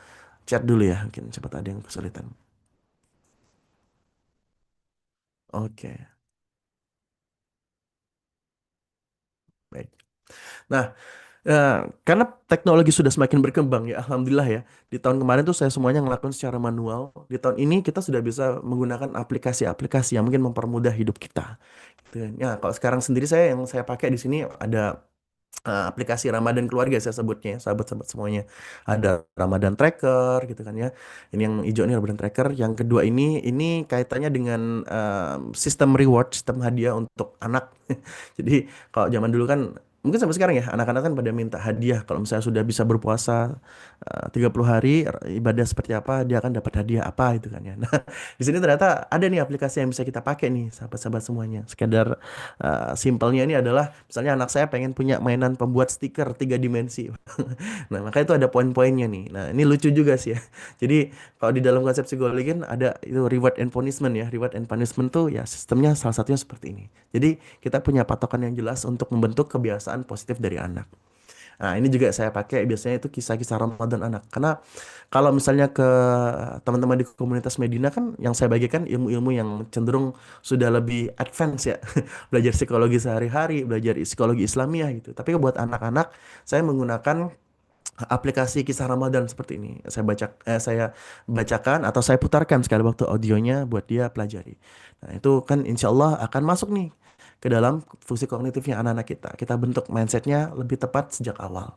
chat dulu ya, mungkin cepat ada yang kesulitan. Oke, baik. Nah, karena teknologi sudah semakin berkembang ya, alhamdulillah ya. Di tahun kemarin tuh saya semuanya ngelakuin secara manual. Di tahun ini kita sudah bisa menggunakan aplikasi-aplikasi yang mungkin mempermudah hidup kita. Gitu kan. Ya, kalau sekarang sendiri yang saya pakai di sini ada aplikasi Ramadan keluarga saya sebutnya ya, sahabat-sahabat semuanya. Ada Ramadan Tracker gitu kan ya. Ini yang hijau ini Ramadan Tracker. Yang kedua ini kaitannya dengan sistem reward, sistem hadiah untuk anak. Jadi kalau zaman dulu kan mungkin sampai sekarang ya anak-anak kan pada minta hadiah kalau misalnya sudah bisa berpuasa 30 hari ibadah seperti apa dia akan dapat hadiah apa itu kan ya. Nah, di sini ternyata ada nih aplikasi yang bisa kita pakai nih sahabat-sahabat semuanya. Sekedar simpelnya ini adalah misalnya anak saya pengen punya mainan pembuat stiker 3 dimensi. Nah, maka itu ada poin-poinnya nih. Nah, ini lucu juga sih ya. Jadi kalau di dalam konsep psikologi kan ada itu reward and punishment ya. Reward and punishment tuh ya sistemnya salah satunya seperti ini. Jadi kita punya patokan yang jelas untuk membentuk kebiasaan positif dari anak. Nah, ini juga saya pakai biasanya itu kisah-kisah Ramadan anak. Karena kalau misalnya ke teman-teman di komunitas Medina kan yang saya bagikan ilmu-ilmu yang cenderung sudah lebih advance ya. Belajar psikologi sehari-hari, belajar psikologi Islamiyah gitu. Tapi buat anak-anak saya menggunakan aplikasi kisah Ramadan seperti ini. Saya bacakan atau saya putarkan sekali waktu audionya buat dia pelajari. Nah, itu kan insya Allah akan masuk nih ke dalam fungsi kognitifnya anak-anak kita. Kita bentuk mindsetnya lebih tepat sejak awal.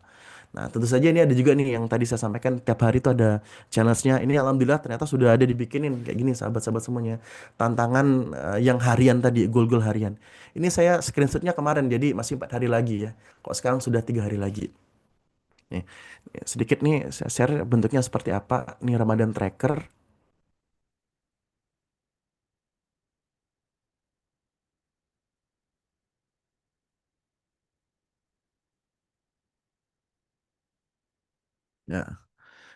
Nah, tentu saja ini ada juga nih yang tadi saya sampaikan tiap hari itu ada challenge-nya. Ini alhamdulillah ternyata sudah ada dibikinin kayak gini sahabat-sahabat semuanya. Tantangan yang harian tadi, goal-goal harian. Ini saya screenshotnya kemarin, jadi masih 4 hari lagi ya. Kok sekarang sudah 3 hari lagi. Nih, sedikit nih saya share bentuknya seperti apa. Ini Ramadan Tracker. Ya.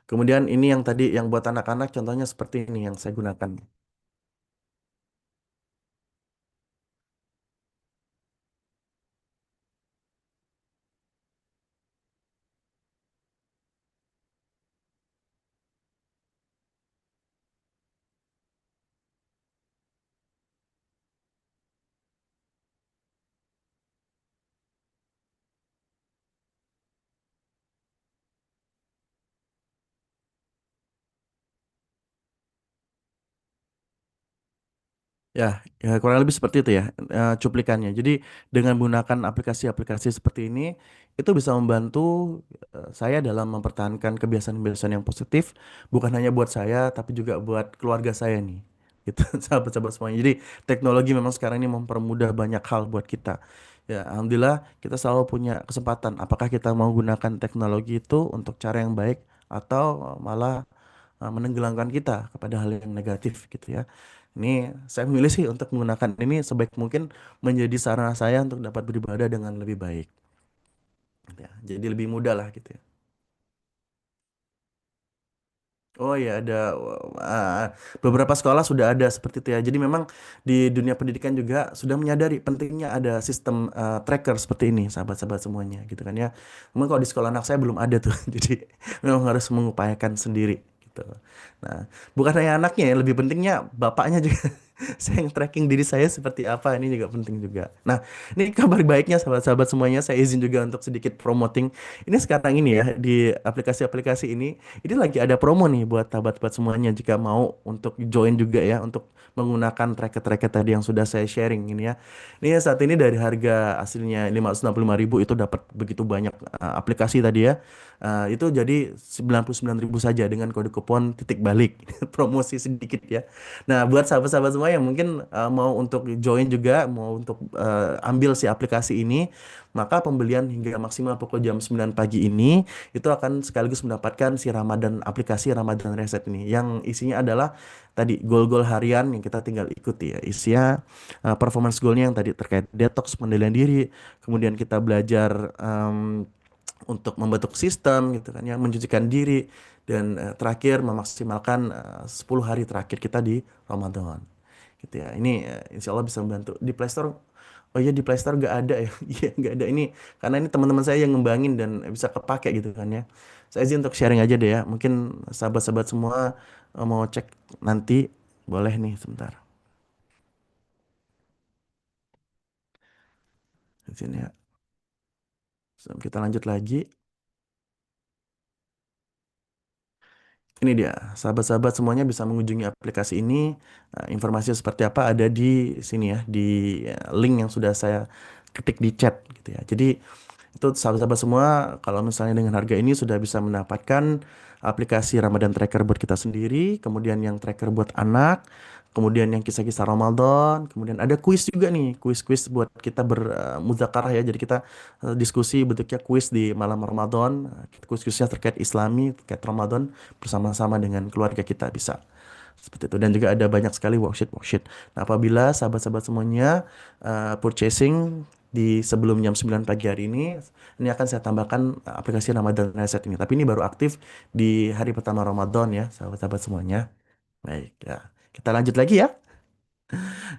Kemudian ini yang tadi yang buat anak-anak contohnya seperti ini yang saya gunakan. Ya, ya kurang lebih seperti itu ya cuplikannya. Jadi dengan menggunakan aplikasi-aplikasi seperti ini, itu bisa membantu saya dalam mempertahankan kebiasaan-kebiasaan yang positif, bukan hanya buat saya, tapi juga buat keluarga saya nih. Gitu, sahabat-sahabat semuanya. Jadi teknologi memang sekarang ini mempermudah banyak hal buat kita. Ya, alhamdulillah kita selalu punya kesempatan. Apakah kita mau gunakan teknologi itu untuk cara yang baik atau malah menenggelamkan kita kepada hal yang negatif gitu ya. Ini saya memilih sih untuk menggunakan ini sebaik mungkin menjadi sarana saya untuk dapat beribadah dengan lebih baik gitu ya. Jadi lebih mudah lah gitu ya. Oh ya ada uh, beberapa sekolah sudah ada seperti itu ya. Jadi memang di dunia pendidikan juga sudah menyadari pentingnya ada sistem tracker seperti ini, sahabat-sahabat semuanya gitu kan ya. Memang kalau di sekolah anak saya belum ada tuh. Jadi memang harus mengupayakan sendiri gitu. Nah, bukan hanya anaknya ya, lebih pentingnya bapaknya juga. Saya yang tracking diri saya seperti apa ini juga penting juga. Nah, ini kabar baiknya sahabat-sahabat semuanya, saya izin juga untuk sedikit promoting. Ini sekarang ini ya di aplikasi-aplikasi ini lagi ada promo nih buat sahabat-sahabat semuanya jika mau untuk join juga ya untuk menggunakan tracker-tracker tadi yang sudah saya sharing ini ya. Ini saat ini dari harga aslinya 565.000 itu dapat begitu banyak aplikasi tadi ya. Itu jadi 99.000 saja dengan kode kupon titik balik. Promosi sedikit ya. Nah, buat sahabat-sahabat semua yang mungkin mau untuk join juga, mau untuk ambil si aplikasi ini, maka pembelian hingga maksimal pukul jam 9 pagi ini itu akan sekaligus mendapatkan si Ramadan aplikasi Ramadan Reset ini yang isinya adalah tadi goal-goal harian yang kita tinggal ikuti ya. Isinya performance goalnya yang tadi terkait detox pengendalian diri, kemudian kita belajar untuk membentuk sistem gitu kan ya, mencucikan diri dan terakhir memaksimalkan 10 hari terakhir kita di Ramadan gitu ya. Ini insya Allah bisa membantu di Play Store. Oh iya di Play Store nggak ada ya. Iya nggak ada ini karena ini teman-teman saya yang ngembangin dan bisa kepake gitu kan ya. Saya izin untuk sharing aja deh ya. Mungkin sahabat-sahabat semua mau cek nanti boleh nih sebentar. Di sini ya. Sebelum kita lanjut lagi. Ini dia, sahabat-sahabat semuanya bisa mengunjungi aplikasi ini. Informasi seperti apa ada di sini ya, di link yang sudah saya ketik di chat gitu ya. Jadi itu sahabat-sahabat semua, kalau misalnya dengan harga ini sudah bisa mendapatkan aplikasi Ramadan Tracker buat kita sendiri, kemudian yang tracker buat anak, kemudian yang kisah-kisah Ramadan, kemudian ada kuis juga nih, kuis-kuis buat kita bermuzakarah ya. Jadi kita diskusi bentuknya kuis di malam Ramadan, kuis-kuisnya terkait Islami, terkait Ramadan bersama-sama dengan keluarga kita bisa. Seperti itu dan juga ada banyak sekali worksheet. Nah, apabila sahabat-sahabat semuanya purchasing di sebelum jam 9 pagi hari ini akan saya tambahkan aplikasi Ramadan Reset ini. Tapi ini baru aktif di hari pertama Ramadan ya, sahabat-sahabat semuanya. Baik, ya. Kita lanjut lagi ya.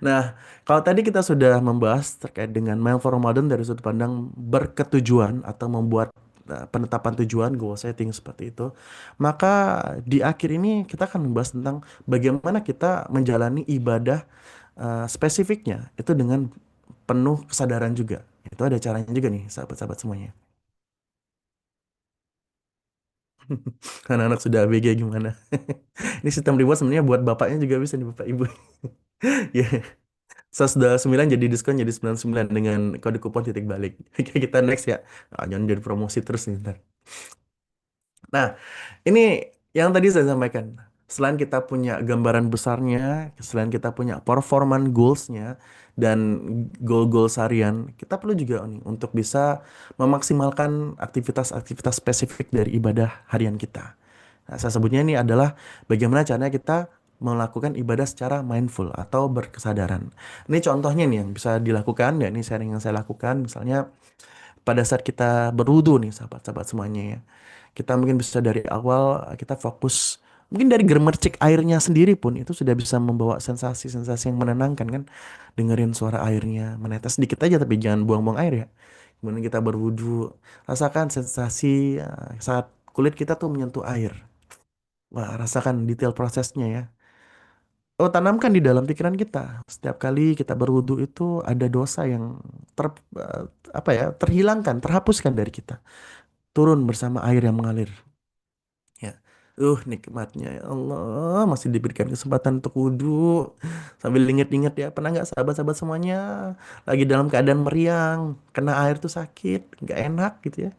Nah, kalau tadi kita sudah membahas terkait dengan mindful Ramadan dari sudut pandang berketujuan atau membuat penetapan tujuan, goal setting seperti itu, maka di akhir ini kita akan membahas tentang bagaimana kita menjalani ibadah spesifiknya itu dengan penuh kesadaran juga. Itu ada caranya juga nih, sahabat-sahabat semuanya. Anak-anak sudah ABG gimana? Ini sistem reward sebenarnya buat bapaknya juga bisa nih, bapak ibu. Ya. Sudah 9 jadi diskon jadi 99 dengan kode kupon titik balik. Oke, kita next ya. Ah, jangan jadi promosi terus nih ntar. Nah, ini yang tadi saya sampaikan. Selain kita punya gambaran besarnya, selain kita punya performance goals-nya dan goal-goals harian, kita perlu juga nih untuk bisa memaksimalkan aktivitas-aktivitas spesifik dari ibadah harian kita. Nah, saya sebutnya ini adalah bagaimana caranya kita melakukan ibadah secara mindful atau berkesadaran. Ini contohnya nih yang bisa dilakukan, ya ini sharing yang saya lakukan. Misalnya pada saat kita berwudu nih sahabat-sahabat semuanya ya. Kita mungkin bisa dari awal kita fokus mungkin dari gemercik airnya sendiri pun itu sudah bisa membawa sensasi-sensasi yang menenangkan kan. Dengerin suara airnya menetes sedikit aja tapi jangan buang-buang air ya. Kemudian kita berwudu, rasakan sensasi saat kulit kita tuh menyentuh air. Wah, rasakan detail prosesnya ya. Oh, tanamkan di dalam pikiran kita. Setiap kali kita berwudu itu ada dosa yang ter eh, apa ya, terhilangkan, terhapuskan dari kita. Turun bersama air yang mengalir. Ya. Nikmatnya ya Allah, masih diberikan kesempatan untuk wudhu sambil inget-inget ya. Pernah nggak sahabat-sahabat semuanya lagi dalam keadaan meriang, kena air tuh sakit, nggak enak gitu ya.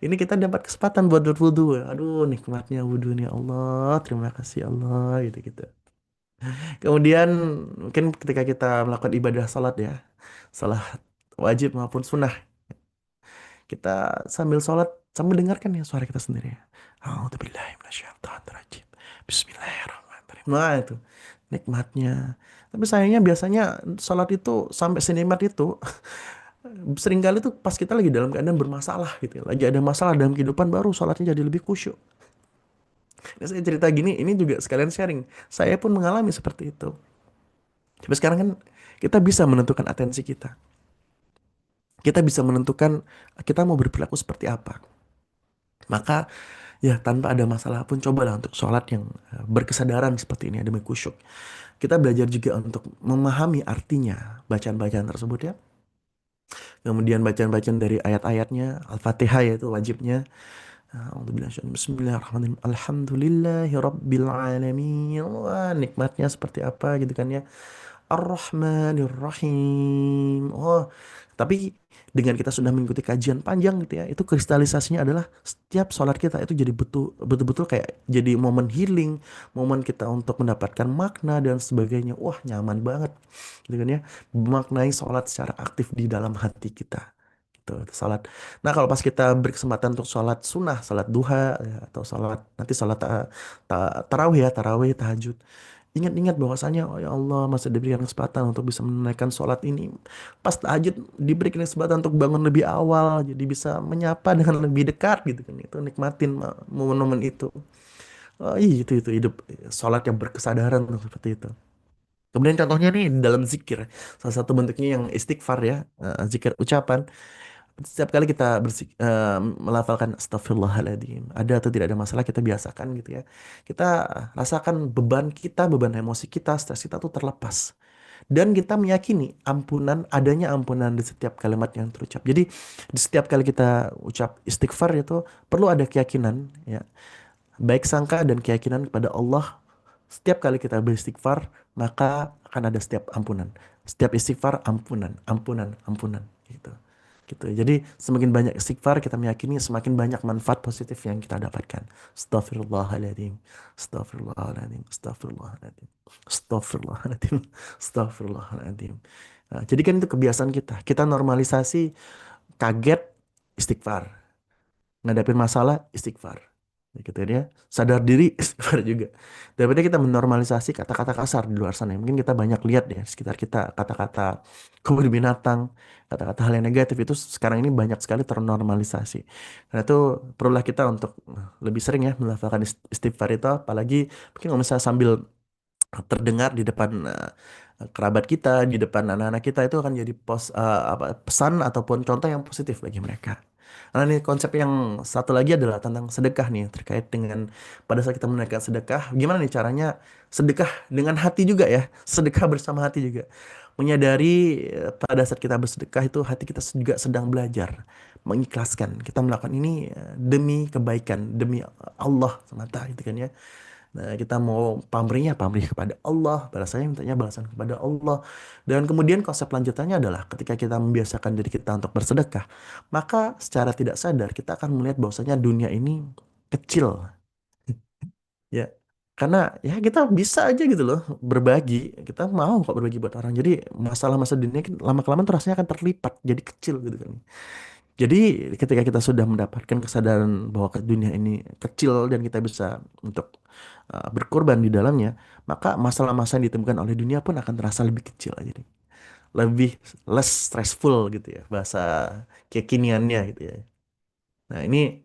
Ini kita dapat kesempatan buat berwudhu. Aduh, nikmatnya wudhu nih Allah. Terima kasih Allah gitu-gitu. Kemudian mungkin ketika kita melakukan ibadah salat ya, salat wajib maupun sunnah, kita sambil sholat sambil dengarkan ya suara kita sendiri ya. A'udzubillahi minasyaitonirrajim. Bismillahirrahmanirrahim. Nah itu nikmatnya. Tapi sayangnya biasanya sholat itu sampai senikmat itu seringkali tuh pas kita lagi dalam keadaan bermasalah gitu ya. Lagi ada masalah dalam kehidupan baru sholatnya jadi lebih khusyuk. Nah, saya cerita gini, ini juga sekalian sharing. Saya pun mengalami seperti itu. Tapi sekarang kan kita bisa menentukan atensi kita. Kita bisa menentukan kita mau berperilaku seperti apa. Maka ya tanpa ada masalah pun cobalah untuk sholat yang berkesadaran seperti ini demi khusyuk. Kita belajar juga untuk memahami artinya bacaan-bacaan tersebut ya. Kemudian bacaan-bacaan dari ayat-ayatnya, Al-Fatihah yaitu wajibnya. Bismillahirrahmanirrahim. Alhamdulillahi Rabbil Alamin. Wah, nikmatnya seperti apa gitu kan ya. Ar-Rahmanir Rahim. Oh, tapi dengan kita sudah mengikuti kajian panjang gitu ya, itu kristalisasinya adalah setiap sholat kita itu jadi betul-betul kayak jadi momen healing, momen kita untuk mendapatkan makna dan sebagainya. Wah, nyaman banget gitu kan ya. Memaknai sholat secara aktif di dalam hati kita. Gitu, itu sholat. Nah, kalau pas kita berkesempatan untuk sholat sunnah, sholat duha ya, atau sholat nanti sholat tarawih ya, tarawih, tahajud. Ingat-ingat bahwasanya oh ya Allah masih diberikan kesempatan untuk bisa menunaikan sholat ini. Pas tahajud diberikan kesempatan untuk bangun lebih awal, jadi bisa menyapa dengan lebih dekat gitu kan. Itu nikmatin momen-momen itu. Oh iya itu hidup sholat yang berkesadaran seperti itu. Kemudian contohnya nih dalam zikir, salah satu bentuknya yang istighfar ya, zikir ucapan. Setiap kali kita melafalkan astagfirullahaladzim, ada atau tidak ada masalah kita biasakan gitu ya. Kita rasakan beban kita, beban emosi kita, stres kita tuh terlepas. Dan kita meyakini adanya ampunan di setiap kalimat yang terucap. Jadi di setiap kali kita ucap istighfar itu perlu ada keyakinan ya. Baik sangka dan keyakinan kepada Allah. Setiap kali kita beristighfar, maka akan ada setiap ampunan. Setiap istighfar ampunan, ampunan, ampunan gitu. Gitu. Jadi semakin banyak istighfar kita meyakini semakin banyak manfaat positif yang kita dapatkan. Astaghfirullahaladzim. Astaghfirullahaladzim. Astaghfirullahaladzim. Astaghfirullahaladzim. Astaghfirullahaladzim. Nah, jadi kan itu kebiasaan kita. Kita normalisasi kaget istighfar. Ngadapin masalah istighfar. Gitu ya. Sadar diri istighfar juga. Daripada kita menormalisasi kata-kata kasar di luar sana. Mungkin kita banyak lihat ya sekitar kita kata-kata kebun binatang, kata-kata hal yang negatif itu sekarang ini banyak sekali ternormalisasi. Karena itu perlulah kita untuk lebih sering ya melafalkan istighfar itu, apalagi mungkin kalau misalnya sambil terdengar di depan kerabat kita, di depan anak-anak kita itu akan jadi pesan ataupun contoh yang positif bagi mereka. Nah, ini konsep yang satu lagi adalah tentang sedekah nih, terkait dengan pada saat kita menunaikan sedekah, gimana nih caranya sedekah dengan hati juga ya, sedekah bersama hati juga. Menyadari pada saat kita bersedekah itu hati kita juga sedang belajar mengikhlaskan. Kita melakukan ini demi kebaikan, demi Allah semata gitu kan ya. Nah, kita mau pamrihnya pamrih kepada Allah, balasannya mintanya balasan kepada Allah. Dan kemudian konsep lanjutannya adalah ketika kita membiasakan diri kita untuk bersedekah, maka secara tidak sadar kita akan melihat bahwasanya dunia ini kecil, ya. Karena ya kita bisa aja gitu loh berbagi, kita mau kok berbagi buat orang. Jadi masalah-masalah dunia lama-kelamaan tuh rasanya akan terlipat jadi kecil gitu kan. Jadi ketika kita sudah mendapatkan kesadaran bahwa dunia ini kecil dan kita bisa untuk berkorban di dalamnya, maka masalah-masalah yang ditemukan oleh dunia pun akan terasa lebih kecil aja nih. Lebih less stressful gitu ya, bahasa kekiniannya gitu ya. Nah, ini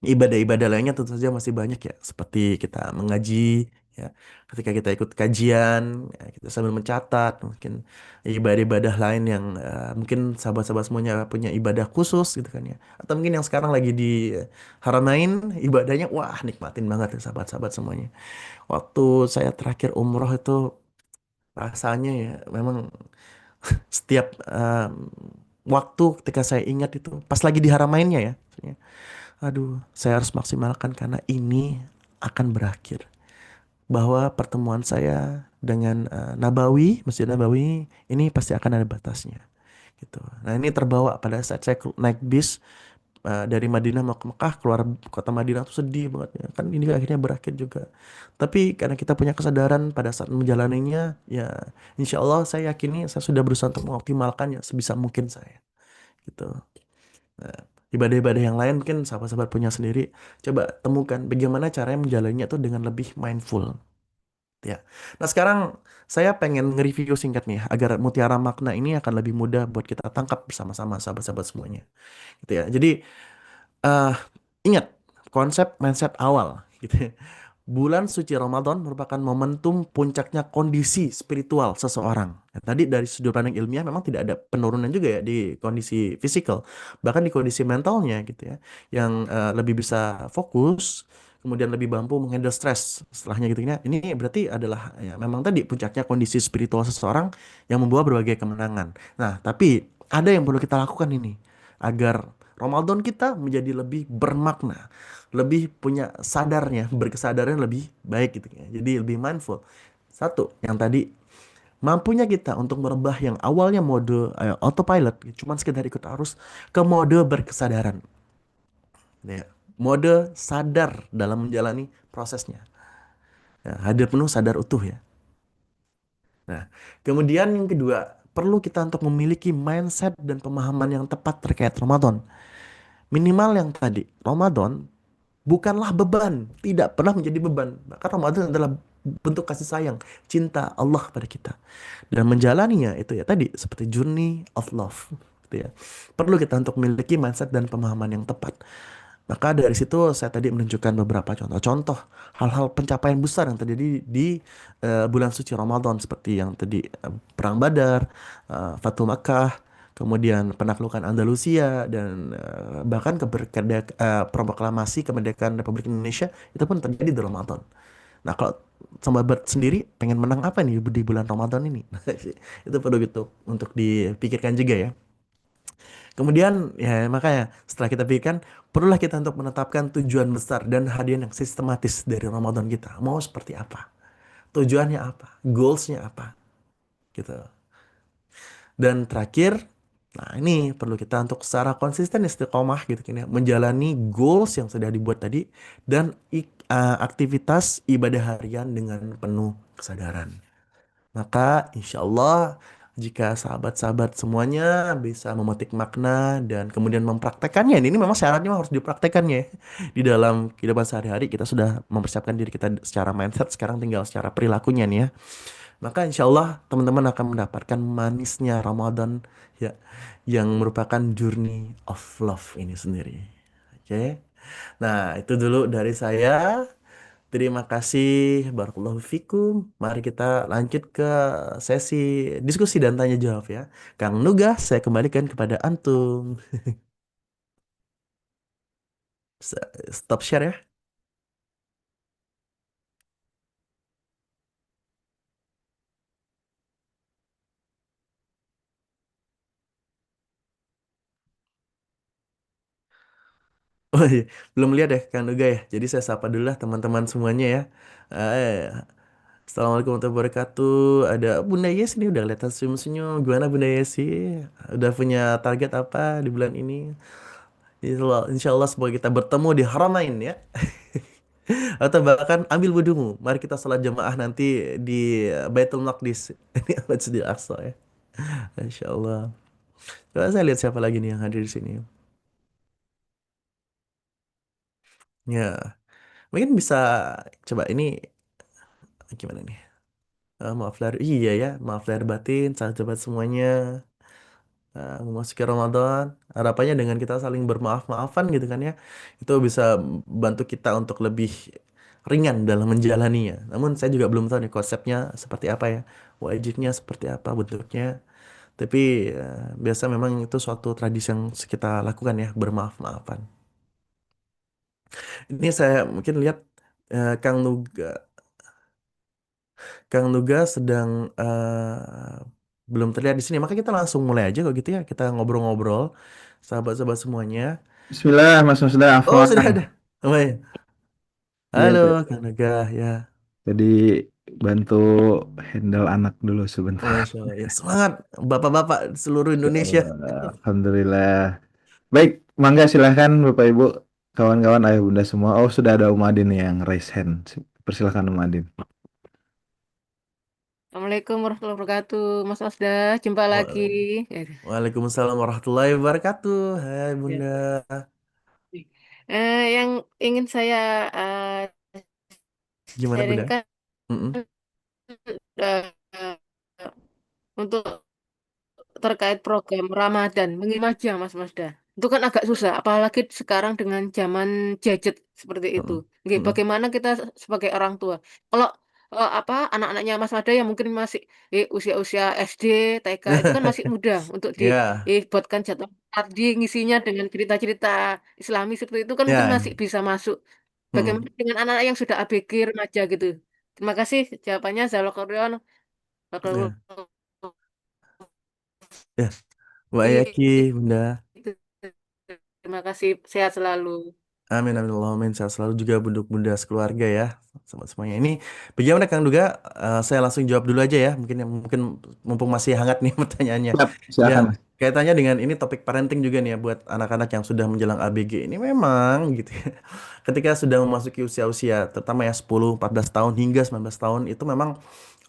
ibadah-ibadah lainnya tentu saja masih banyak ya, seperti kita mengaji, ya. Ketika kita ikut kajian, ya, kita sambil mencatat, mungkin ibadah-ibadah lain yang mungkin sahabat-sahabat semuanya punya ibadah khusus gitu kan ya. Atau mungkin yang sekarang lagi di Haramain, ibadahnya, wah nikmatin banget ya sahabat-sahabat semuanya. Waktu saya terakhir umroh itu rasanya ya, memang setiap waktu ketika saya ingat itu, pas lagi di Haramainnya ya. Aduh, saya harus maksimalkan karena ini akan berakhir. Bahwa pertemuan saya dengan Nabawi, Masjid Nabawi, ini pasti akan ada batasnya. Gitu. Nah, ini terbawa pada saat saya naik bis dari Madinah mau ke Mekah, keluar kota Madinah tuh sedih banget ya. Kan ini akhirnya berakhir juga. Tapi karena kita punya kesadaran pada saat menjalaninya, ya insya Allah saya yakini saya sudah berusaha untuk mengoptimalkannya sebisa mungkin saya. Gitu. Nah, ibadah-ibadah yang lain mungkin sahabat-sahabat punya sendiri. Coba temukan bagaimana caranya menjalannya tuh dengan lebih mindful. Ya. Nah, sekarang saya pengen nge-review singkat nih agar mutiara makna ini akan lebih mudah buat kita tangkap bersama-sama sahabat-sahabat semuanya. Gitu ya. Jadi eh ingat konsep mindset awal gitu ya. Bulan suci Ramadan merupakan momentum puncaknya kondisi spiritual seseorang. Ya, tadi dari sudut pandang ilmiah memang tidak ada penurunan juga ya di kondisi fisikal, bahkan di kondisi mentalnya gitu ya, yang lebih bisa fokus, kemudian lebih mampu menghandle stres setelahnya gitu ya. Ini berarti adalah ya memang tadi puncaknya kondisi spiritual seseorang yang membawa berbagai kemenangan. Nah, tapi ada yang perlu kita lakukan ini agar Ramadan kita menjadi lebih bermakna, lebih punya sadarnya, berkesadaran lebih baik gitu ya. Jadi lebih mindful. Satu, yang tadi mampunya kita untuk merubah yang awalnya mode autopilot, cuman sekedar ikut arus ke mode berkesadaran. Ya. Mode sadar dalam menjalani prosesnya. Ya, hadir penuh sadar utuh ya. Nah, kemudian yang kedua, perlu kita untuk memiliki mindset dan pemahaman yang tepat terkait Ramadan. Minimal yang tadi, Ramadan bukanlah beban, tidak pernah menjadi beban. Maka Ramadan adalah bentuk kasih sayang, cinta Allah pada kita. Dan menjalaninya itu ya tadi seperti journey of love, gitu ya. Perlu kita untuk memiliki mindset dan pemahaman yang tepat. Maka dari situ saya tadi menunjukkan beberapa contoh-contoh hal-hal pencapaian besar yang terjadi di bulan suci Ramadan seperti yang tadi Perang Badar, Fatu Makkah, kemudian penaklukan Andalusia dan bahkan proklamasi kemerdekaan Republik Indonesia itu pun terjadi di Ramadan. Nah, kalau sahabat sendiri pengen menang apa nih di bulan Ramadan ini? Itu perlu gitu untuk dipikirkan juga ya. Kemudian ya makanya setelah kita pikirkan perlulah kita untuk menetapkan tujuan besar dan hadiah yang sistematis dari Ramadan kita. Mau seperti apa? Tujuannya apa? Goalsnya apa? Gitu. Dan terakhir, nah ini perlu kita untuk secara konsisten istiqomah gitu kan ya, menjalani goals yang sudah dibuat tadi dan aktivitas ibadah harian dengan penuh kesadaran. Maka insya Allah jika sahabat-sahabat semuanya bisa memetik makna dan kemudian mempraktekannya, ini memang syaratnya harus dipraktekannya ya. Di dalam kehidupan sehari-hari kita sudah mempersiapkan diri kita secara mindset, sekarang tinggal secara perilakunya nih ya. Maka insya Allah teman-teman akan mendapatkan manisnya Ramadan ya, yang merupakan journey of love ini sendiri. Oke. Nah, itu dulu dari saya. Terima kasih, Barakallahu fikum. Mari kita lanjut ke sesi diskusi dan tanya jawab ya. Kang Nuga, saya kembalikan kepada Antum. Stop share ya. Oh iya, belum lihat ya Kang Nuga ya. Jadi saya sapa dulu lah teman-teman semuanya ya. Assalamualaikum warahmatullahi wabarakatuh. Ada Bunda Yes nih udah kelihatan senyum-senyum. Gimana Bunda Yes sih? Udah punya target apa di bulan ini? Insya Allah semoga kita bertemu di Haramain ya. Atau bahkan ambil wudhumu. Mari kita sholat jamaah nanti di Baitul Maqdis. Ini Masjidil Aqsa ya. Insya Allah. Coba saya lihat siapa lagi nih yang hadir di sini. Ya, mungkin bisa coba ini gimana nih? Maaf lahir, iya ya, maaf lahir batin, sahabat semuanya. Memasuki Ramadan, harapannya dengan kita saling bermaaf-maafan gitu kan ya, itu bisa bantu kita untuk lebih ringan dalam menjalaninya. Namun saya juga belum tahu nih konsepnya seperti apa ya, wajibnya seperti apa bentuknya. Tapi biasa memang itu suatu tradisi yang kita lakukan ya, bermaaf-maafan. Ini saya mungkin lihat Kang Nuga, Kang Nuga sedang belum terlihat di sini. Maka kita langsung mulai aja kok gitu ya. Kita ngobrol-ngobrol, sahabat-sahabat semuanya. Bismillah, Mas Musda, Oh, sudah Afwan. ada. Oh, iya. Iya, Halo, Kang Nuga ya. jadi bantu handle anak dulu sebentar. Masya Allah. Ya, semangat Bapak-bapak seluruh Indonesia. Alhamdulillah. Baik, mangga silahkan Bapak Ibu, kawan-kawan ayah bunda semua. Oh, sudah ada Umadin yang raise hand. Persilahkan Umadin. Assalamualaikum warahmatullahi wabarakatuh. Mas Masda, jumpa lagi. Wa- Waalaikumsalam warahmatullahi wabarakatuh. Hai Ya. Bunda. Yang ingin saya eh, Gimana Bunda? sharingkan Mm-mm. eh, untuk terkait program Ramadan, mengirim aja Mas Masda. Itu kan agak susah, apalagi sekarang dengan zaman gadget seperti itu. Mm-mm. Oke, Mm-mm. bagaimana kita sebagai orang tua? Kalau apa anak-anaknya Mas Masda yang mungkin masih usia-usia SD, TK itu kan masih muda untuk Ya, dibuatkan jadwal tadi ngisinya dengan cerita-cerita Islami seperti itu kan mungkin ya. masih bisa masuk. Mm-mm. Bagaimana dengan anak-anak yang sudah ABG remaja gitu? Terima kasih jawabannya. Zalokorion. Ya, ya. Mbak Yaki, Bunda. Terima kasih, sehat selalu. Amin amin Allahumma amin. Sehat selalu juga bunda sekeluarga ya, sama semuanya. Ini bagaimana Kang Duga? Saya langsung jawab dulu aja ya. Mungkin mumpung masih hangat nih pertanyaannya. Siap, Ya, silakan Mas. kaitannya dengan ini topik parenting juga nih ya buat anak-anak yang sudah menjelang ABG ini memang gitu ya. Ketika sudah memasuki usia-usia terutama ya 10, 14 tahun hingga 19 tahun itu memang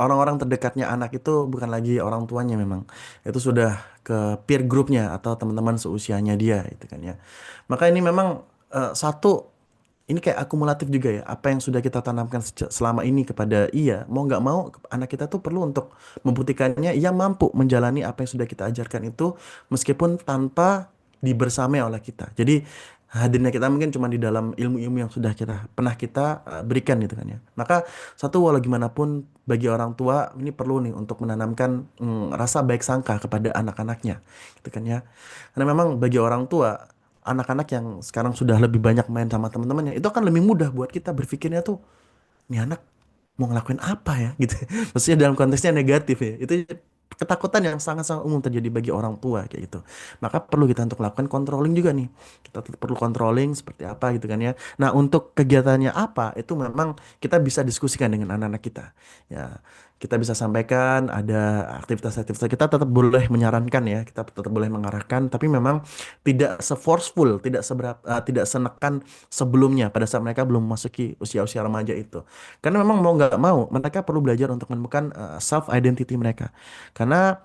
orang-orang terdekatnya anak itu bukan lagi orang tuanya memang. Itu sudah ke peer groupnya atau teman-teman seusianya dia itu kan ya. Maka ini memang satu ini kayak akumulatif juga ya apa yang sudah kita tanamkan selama ini kepada ia mau nggak mau anak kita tuh perlu untuk membuktikannya ia mampu menjalani apa yang sudah kita ajarkan itu meskipun tanpa dibersamai oleh kita. Jadi hadirnya kita mungkin cuma di dalam ilmu-ilmu yang sudah kita berikan gitu kan ya. Maka satu walau gimana pun bagi orang tua ini perlu nih untuk menanamkan rasa baik sangka kepada anak-anaknya gitu kan ya. Karena memang bagi orang tua anak-anak yang sekarang sudah lebih banyak main sama teman-temannya itu akan lebih mudah buat kita berpikirnya tuh nih anak mau ngelakuin apa ya gitu. Maksudnya dalam konteksnya negatif ya. Itu ketakutan yang sangat-sangat umum terjadi bagi orang tua kayak gitu. Maka perlu kita untuk lakukan controlling juga nih. Kita tetap perlu controlling seperti apa gitu kan ya. Nah, untuk kegiatannya apa itu memang kita bisa diskusikan dengan anak-anak kita. Ya, kita bisa sampaikan ada aktivitas-aktivitas kita tetap boleh menyarankan ya, kita tetap boleh mengarahkan tapi memang tidak se-forceful, tidak senekan sebelumnya pada saat mereka belum memasuki usia-usia remaja itu. Karena memang mau nggak mau, mereka perlu belajar untuk menemukan self identity mereka. Karena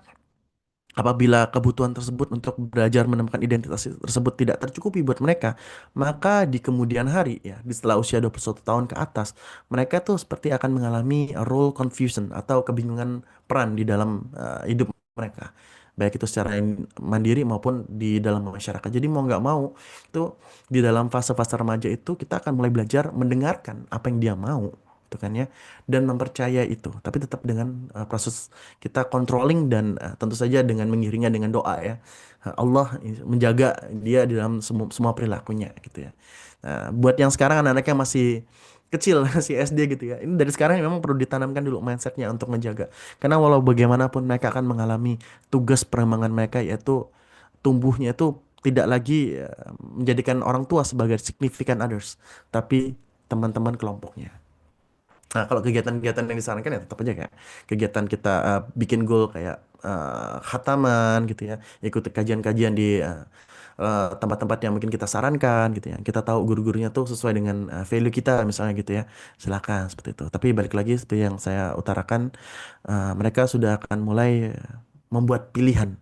apabila kebutuhan tersebut untuk belajar menemukan identitas tersebut tidak tercukupi buat mereka, maka di kemudian hari ya, di setelah usia 21 tahun ke atas, mereka tuh seperti akan mengalami role confusion atau kebingungan peran di dalam hidup mereka. Baik itu secara mandiri maupun di dalam masyarakat. Jadi mau nggak mau, itu di dalam fase-fase remaja itu kita akan mulai belajar mendengarkan apa yang dia mau, gitu kan ya, dan mempercayai itu. Tapi tetap dengan proses kita controlling dan tentu saja dengan mengiringnya dengan doa ya. Allah menjaga dia di dalam semua perilakunya gitu ya. Nah, buat yang sekarang anak-anaknya masih kecil masih SD gitu ya. Ini dari sekarang memang perlu ditanamkan dulu mindsetnya untuk menjaga. Karena walau bagaimanapun mereka akan mengalami tugas perkembangan mereka yaitu tumbuhnya itu tidak lagi menjadikan orang tua sebagai significant others, tapi teman-teman kelompoknya. Nah, kalau kegiatan-kegiatan yang disarankan ya tetap aja kayak kegiatan kita bikin goal kayak khataman gitu ya, ikuti kajian-kajian di tempat-tempat yang mungkin kita sarankan gitu ya. Kita tahu guru-gurunya tuh sesuai dengan value kita misalnya gitu ya. Silakan seperti itu. Tapi balik lagi seperti yang saya utarakan, mereka sudah akan mulai membuat pilihan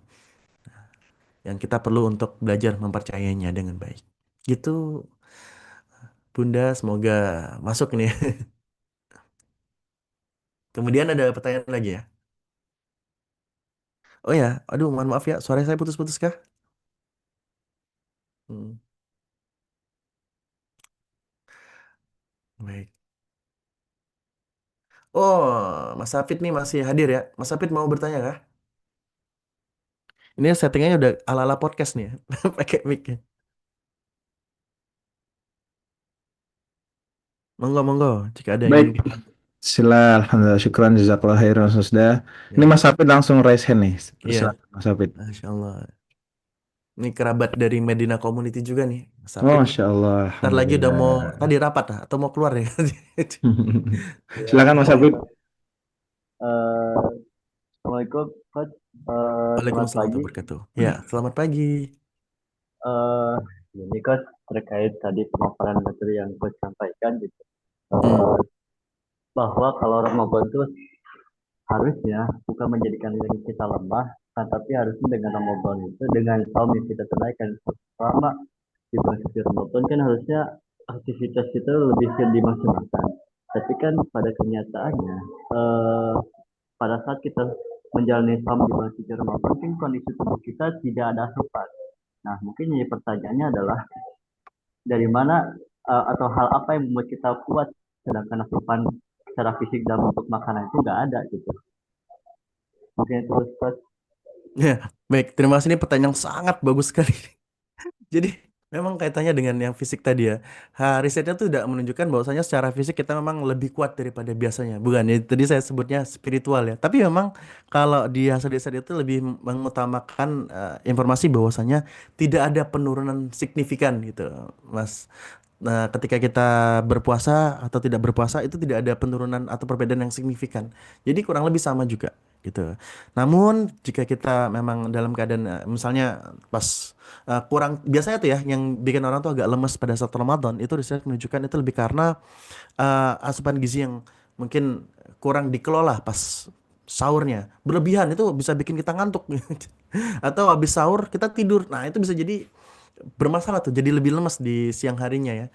yang kita perlu untuk belajar mempercayainya dengan baik. Gitu, Bunda, semoga masuk nih. Kemudian ada pertanyaan lagi ya. Oh ya, aduh, mohon maaf ya, suara saya putus-putus kah? Hmm, baik. Oh, Mas Hafid nih masih hadir ya. Mas Hafid mau bertanya kah? Ini settingannya udah ala-ala podcast nih ya. Pakai mic ya. Monggo, monggo. Jika ada yang Baik, ingin kita... Alhamdulillah, syukran, jazakallah khairan, Mas Masda. Ini Ya, Mas Hafid langsung raise hand nih. iya. Silakan Mas Hafid. Masya Allah. Ini kerabat dari Medina Community juga nih, Mas Oh, Hafid. Masya Allah, Ntar lagi udah mau... Alhamdulillah. Tadi rapat lah, atau mau keluar ya? Ya. Silakan Mas Hafid. Eh, Assalamualaikum, Coach. Selamat Waalaikumsalam pagi. warahmatullahi wabarakatuh. Ya, selamat pagi. Eh, ini Coach terkait tadi pemaparan materi yang Coach sampaikan gitu. Hmm. Bahwa kalau Ramadan itu harusnya bukan menjadikan diri kita lemah, tapi harusnya dengan Ramadan itu dengan saum yang kita tunaikan selama di bulan suci Ramadan kan harusnya aktivitas kita lebih dimaksimalkan. Tapi kan pada kenyataannya pada saat kita menjalani saum di bulan suci Ramadan kan kondisi tubuh kita tidak ada asupan. Nah, mungkin jadi pertanyaannya adalah dari mana atau hal apa yang membuat kita kuat sedangkan asupan secara fisik dalam bentuk makanan itu nggak ada gitu. Mungkin itu Coach. Ya, baik. Terima kasih. Ini pertanyaan yang sangat bagus sekali. Jadi memang kaitannya dengan yang fisik tadi ya. Risetnya tuh tidak menunjukkan bahwasanya secara fisik kita memang lebih kuat daripada biasanya. Bukan ya, tadi saya sebutnya spiritual ya. Tapi memang kalau di hasil riset itu lebih mengutamakan informasi bahwasanya tidak ada penurunan signifikan gitu, Mas. Nah, ketika kita berpuasa atau tidak berpuasa itu tidak ada penurunan atau perbedaan yang signifikan. Jadi kurang lebih sama juga gitu. Namun jika kita memang dalam keadaan misalnya pas kurang biasanya tuh ya yang bikin orang tuh agak lemes pada saat Ramadan itu riset menunjukkan itu lebih karena asupan gizi yang mungkin kurang dikelola pas sahurnya. Berlebihan itu bisa bikin kita ngantuk. Atau habis sahur kita tidur. Nah, itu bisa jadi bermasalah tuh, jadi lebih lemes di siang harinya ya.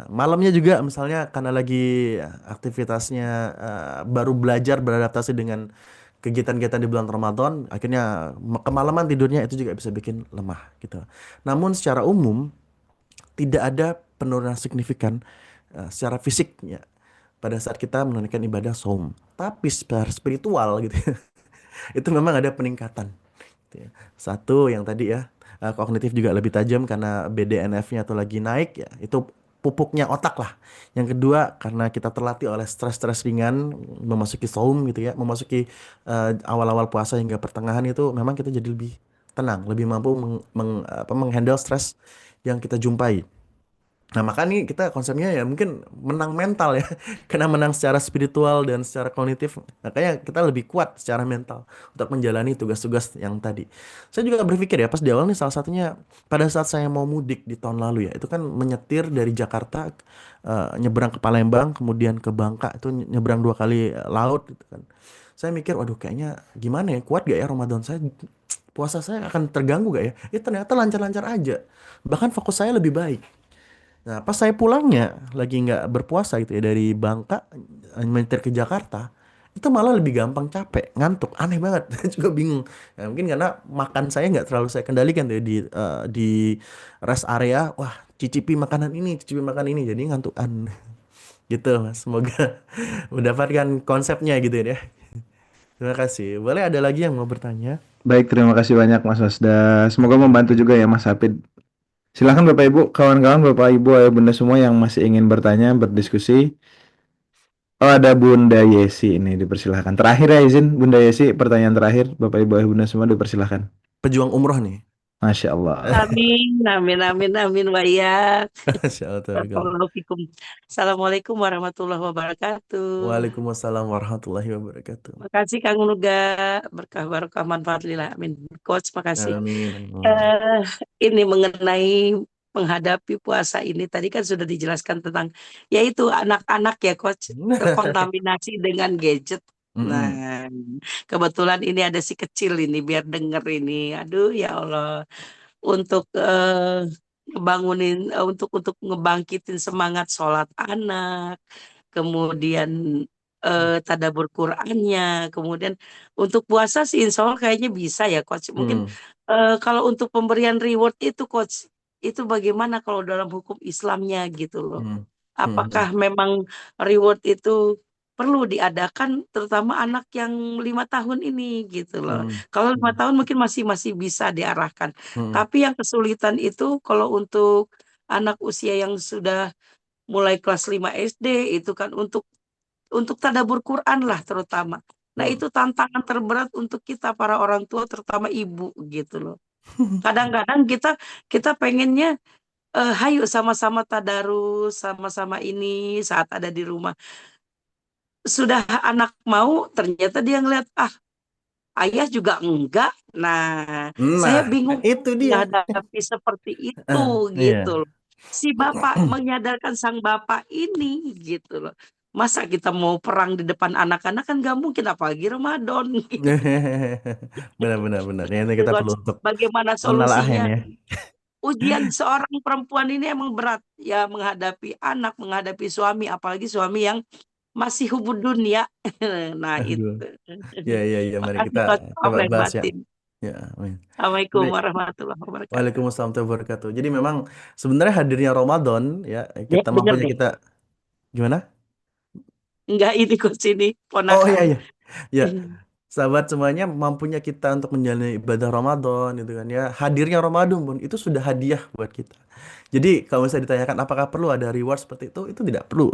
Malamnya juga misalnya karena lagi aktivitasnya baru belajar beradaptasi dengan kegiatan-kegiatan di bulan Ramadan, akhirnya kemalaman tidurnya itu juga bisa bikin lemah gitu. Namun secara umum tidak ada penurunan signifikan secara fisik ya pada saat kita menunaikan ibadah saum. Tapi secara spiritual gitu ya, itu memang ada peningkatan. Gitu ya. Satu yang tadi ya kognitif juga lebih tajam karena BDNF-nya tuh lagi naik ya. Itu pupuknya otak lah. Yang kedua karena kita terlatih oleh stres-stres ringan memasuki saum gitu ya, memasuki awal-awal puasa hingga pertengahan itu memang kita jadi lebih tenang, lebih mampu menghandle stres yang kita jumpai. Nah, maka nih kita konsepnya ya mungkin menang mental ya. Karena menang secara spiritual dan secara kognitif. Makanya kita lebih kuat secara mental untuk menjalani tugas-tugas yang tadi. Saya juga berpikir ya pas di awal nih salah satunya pada saat saya mau mudik di tahun lalu ya. Itu kan menyetir dari Jakarta nyebrang ke Palembang kemudian ke Bangka itu nyebrang 2 kali laut gitu kan. Saya mikir waduh kayaknya gimana ya kuat gak ya Ramadan saya puasa saya akan terganggu gak ya? Ternyata lancar-lancar aja. Bahkan fokus saya lebih baik. Nah, pas saya pulangnya lagi nggak berpuasa gitu ya dari Bangka menyetir ke Jakarta, itu malah lebih gampang capek, ngantuk, aneh banget. Saya juga bingung. Ya, mungkin karena makan saya nggak terlalu saya kendalikan tuh ya di rest area. Wah, cicipi makan ini, jadi ngantukan. Gitu, Mas. Semoga mendapatkan konsepnya gitu ya. Terima kasih. Boleh ada lagi yang mau bertanya? Baik, terima kasih banyak Mas Masda. Semoga membantu juga ya Mas Hafid. Silakan Bapak Ibu, kawan-kawan, Bapak Ibu, ayah bunda semua yang masih ingin bertanya, berdiskusi. Oh, ada Bunda Yesi ini dipersilahkan. Terakhir ya izin Bunda Yesi, pertanyaan terakhir. Bapak Ibu, ayah bunda semua dipersilahkan. Pejuang umroh nih. Masya Allah. Amin, amin, amin, amin, wa ya. Masya Allah, tabarakallah. Barakallahu fikum. Assalamualaikum warahmatullahi wabarakatuh. Waalaikumsalam warahmatullahi wabarakatuh. Makasih Kang Nuga, berkah barokah manfaat lillah. Amin. Coach, makasih. Amin. Amin. Eh, ini mengenai menghadapi puasa ini tadi kan sudah dijelaskan tentang yaitu anak-anak ya Coach terkontaminasi dengan gadget. Mm-mm. Nah, kebetulan ini ada si kecil ini biar denger ini. Aduh ya Allah, untuk ngebangunin untuk ngebangkitin semangat sholat anak, kemudian tadabbur Qur'annya, kemudian untuk puasa sih insya Allah kayaknya bisa ya Coach. Mungkin Mm. kalau untuk pemberian reward itu Coach, itu bagaimana kalau dalam hukum Islamnya gitu loh. Mm. Apakah memang reward itu perlu diadakan terutama anak yang 5 tahun ini gitu loh. Mm. Kalau 5 tahun Mm. mungkin masih bisa diarahkan. Mm. Tapi yang kesulitan itu kalau untuk anak usia yang sudah mulai kelas 5 SD itu kan untuk tadabbur Quran lah terutama. Nah, Mm. itu tantangan terberat untuk kita para orang tua terutama ibu gitu loh. Kadang-kadang kita kita pengennya hayu sama-sama tadarus, sama-sama ini saat ada di rumah. Sudah anak mau ternyata dia ngeliat ayah juga enggak. Nah, saya Nah, bingung itu dia. menghadapi seperti itu Iya. gitu loh. Si bapak menyadarkan sang bapak ini gitu loh. Masa kita mau perang di depan anak-anak kan gak mungkin apalagi Ramadan. Benar-benar benar. Ya, ini Gitu, kita perlu Coach. untuk Bagaimana menelaah solusinya? ini ya. Ujian seorang perempuan ini emang berat ya menghadapi anak, menghadapi suami, apalagi suami yang masih hubud dunia. Nah, itu. Aduh. Ya, ya, ya. Mari kita Makasih Coach. coba Lahir bahas ya. batin. Ya, amin. Assalamualaikum Jadi, warahmatullahi wabarakatuh. Waalaikumsalam warahmatullahi wabarakatuh. Jadi memang sebenarnya hadirnya Ramadan ya, Ya, kita denger mampunya deh. kita gimana? Enggak ini Coach ini Oh iya ponakan. iya. Ya, sahabat semuanya mampunya kita untuk menjalani ibadah Ramadan gitu kan ya. Hadirnya Ramadan pun itu sudah hadiah buat kita. Jadi kalau misalnya ditanyakan apakah perlu ada reward seperti itu tidak perlu.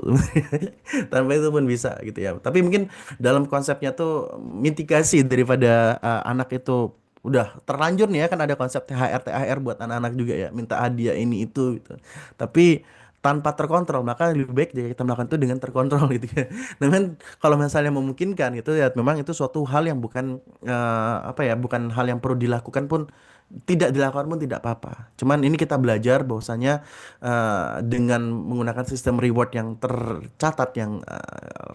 Tanpa itu pun bisa gitu ya. Tapi mungkin dalam konsepnya tuh mitigasi daripada anak itu udah terlanjur nih ya kan ada konsep THR THR buat anak-anak juga ya. Minta hadiah ini itu gitu. Tapi tanpa terkontrol, maka lebih baik jika kita melakukan itu dengan terkontrol gitu ya. Namun kalau misalnya memungkinkan gitu ya, memang itu suatu hal yang bukan apa ya, bukan hal yang perlu dilakukan pun tidak dilakukan pun tidak apa-apa. Cuman ini kita belajar bahwasanya dengan menggunakan sistem reward yang tercatat yang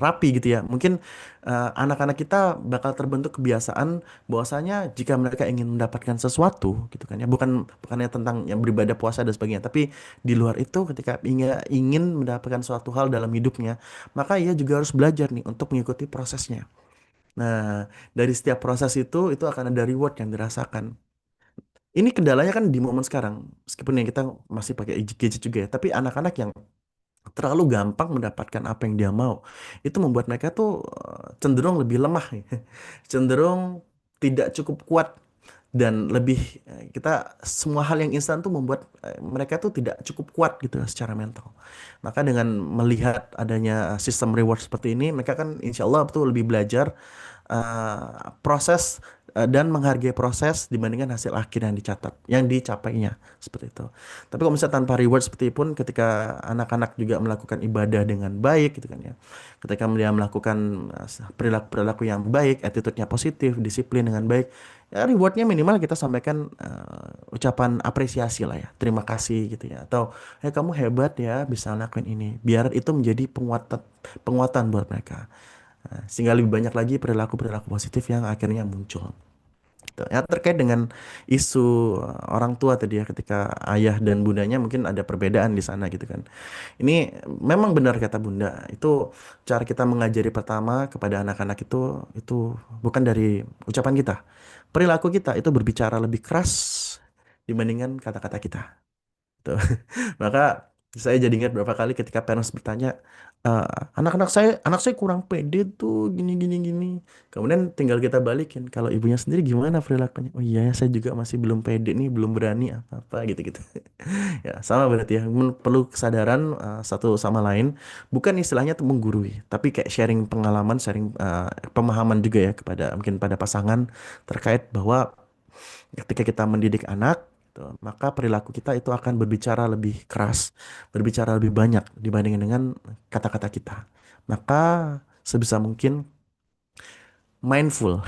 rapi gitu ya. Mungkin anak-anak kita bakal terbentuk kebiasaan bahwasanya jika mereka ingin mendapatkan sesuatu gitu kan ya, bukannya tentang yang beribadah puasa dan sebagainya, tapi di luar itu ketika ingin mendapatkan suatu hal dalam hidupnya, maka ia juga harus belajar nih untuk mengikuti prosesnya. Nah, dari setiap proses itu akan ada reward yang dirasakan. Ini kendalanya kan di momen sekarang, meskipun yang kita masih pakai gadget juga ya, tapi anak-anak yang terlalu gampang mendapatkan apa yang dia mau, itu membuat mereka tuh cenderung lebih lemah, nih. Cenderung tidak cukup kuat dan lebih kita semua hal yang instan tuh membuat mereka tuh tidak cukup kuat gitu secara mental. Maka dengan melihat adanya sistem reward seperti ini, mereka kan insya Allah tuh lebih belajar proses dan menghargai proses dibandingkan hasil akhir yang dicatat, yang dicapainya seperti itu. Tapi kalau misalnya tanpa reward seperti pun, ketika anak-anak juga melakukan ibadah dengan baik, gitu kan ya, ketika dia melakukan perilaku-perilaku yang baik, attitude-nya positif, disiplin dengan baik, ya rewardnya minimal kita sampaikan ucapan apresiasi lah ya, terima kasih gitu ya, atau kamu hebat ya bisa lakuin ini, biar itu menjadi penguatan buat mereka. Nah, sehingga lebih banyak lagi perilaku-perilaku positif yang akhirnya muncul. Gitu. Ya terkait dengan isu orang tua tadi ya, ketika ayah dan bundanya mungkin ada perbedaan di sana gitu kan. Ini memang benar kata bunda, itu cara kita mengajari pertama kepada anak-anak itu bukan dari ucapan kita. Perilaku kita itu berbicara lebih keras dibandingkan kata-kata kita. Tuh. Maka saya jadi ingat beberapa kali ketika parents bertanya, "Eh, anak saya kurang pede tuh gini gini gini." Kemudian tinggal kita balikin, kalau ibunya sendiri gimana perilakunya? Oh iya, saya juga masih belum pede nih, belum berani apa-apa gitu-gitu. Ya, sama berarti ya. Perlu kesadaran satu sama lain, bukan istilahnya tuh menggurui, tapi kayak sharing pengalaman, sharing pemahaman juga ya kepada mungkin pada pasangan terkait bahwa ketika kita mendidik anak, Tuh, maka perilaku kita itu akan berbicara lebih keras, berbicara lebih banyak dibandingkan dengan kata-kata kita. Maka sebisa mungkin mindful,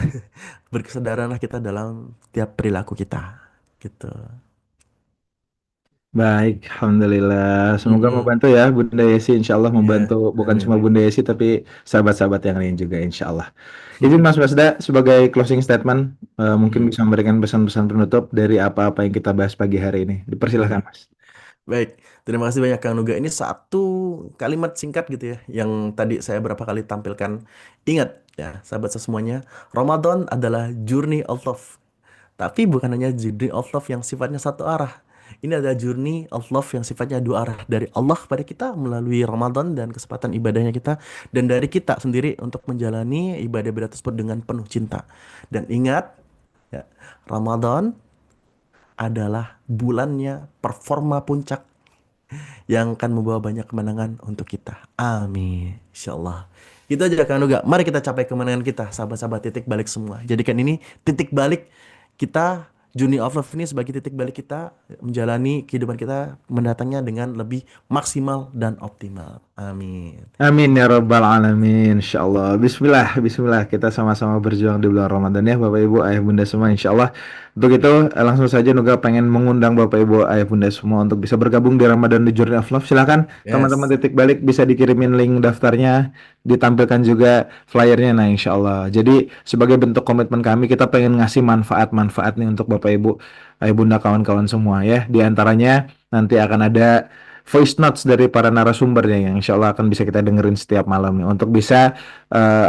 berkesadaranlah kita dalam tiap perilaku kita, gitu. Baik, Alhamdulillah. Semoga Mm-mm. membantu ya Bunda Yesi. Insya Allah Ya, membantu bukan amin. cuma Bunda Yesi tapi sahabat-sahabat yang lain juga Insya Allah. Izin Mm-mm. Mas Basda sebagai closing statement mungkin bisa memberikan pesan-pesan penutup dari apa-apa yang kita bahas pagi hari ini. Dipersilahkan Mas. Baik, terima kasih banyak Kang Nuga. Ini satu kalimat singkat gitu ya, yang tadi saya berapa kali tampilkan. Ingat ya, sahabat semuanya, Ramadan adalah journey of love. Tapi bukan hanya journey of love yang sifatnya satu arah. Ini adalah journey of love yang sifatnya dua arah. Dari Allah kepada kita melalui Ramadan dan kesempatan ibadahnya kita. Dan dari kita sendiri untuk menjalani ibadah-ibadah tersebut dengan penuh cinta. Dan ingat, ya, Ramadan adalah bulannya performa puncak yang akan membawa banyak kemenangan untuk kita. Amin. Insya Allah. Itu aja Kang Nuga. Mari kita capai kemenangan kita, sahabat-sahabat titik balik semua. Jadikan ini titik balik kita, Journey of Love ini sebagai titik balik kita menjalani kehidupan kita mendatangnya dengan lebih maksimal dan optimal. Amin. Amin ya Rabbal Alamin, Insya Allah. Bismillah, Bismillah. Kita sama-sama berjuang di bulan Ramadan ya, Bapak Ibu, Ayah Bunda semua, Insya Allah. Untuk itu, langsung saja Nuga pengen mengundang Bapak Ibu, Ayah Bunda semua untuk bisa bergabung di Ramadan di Journey of Love. Silakan teman-teman Yes. titik balik bisa dikirimin link daftarnya, ditampilkan juga flyernya. Nah, Insya Allah. Jadi sebagai bentuk komitmen kami, kita pengen ngasih manfaat-manfaat nih untuk Bapak Ibu, Ayah Bunda, kawan-kawan semua ya. Di antaranya nanti akan ada voice notes dari para narasumbernya yang insya Allah akan bisa kita dengerin setiap malamnya untuk bisa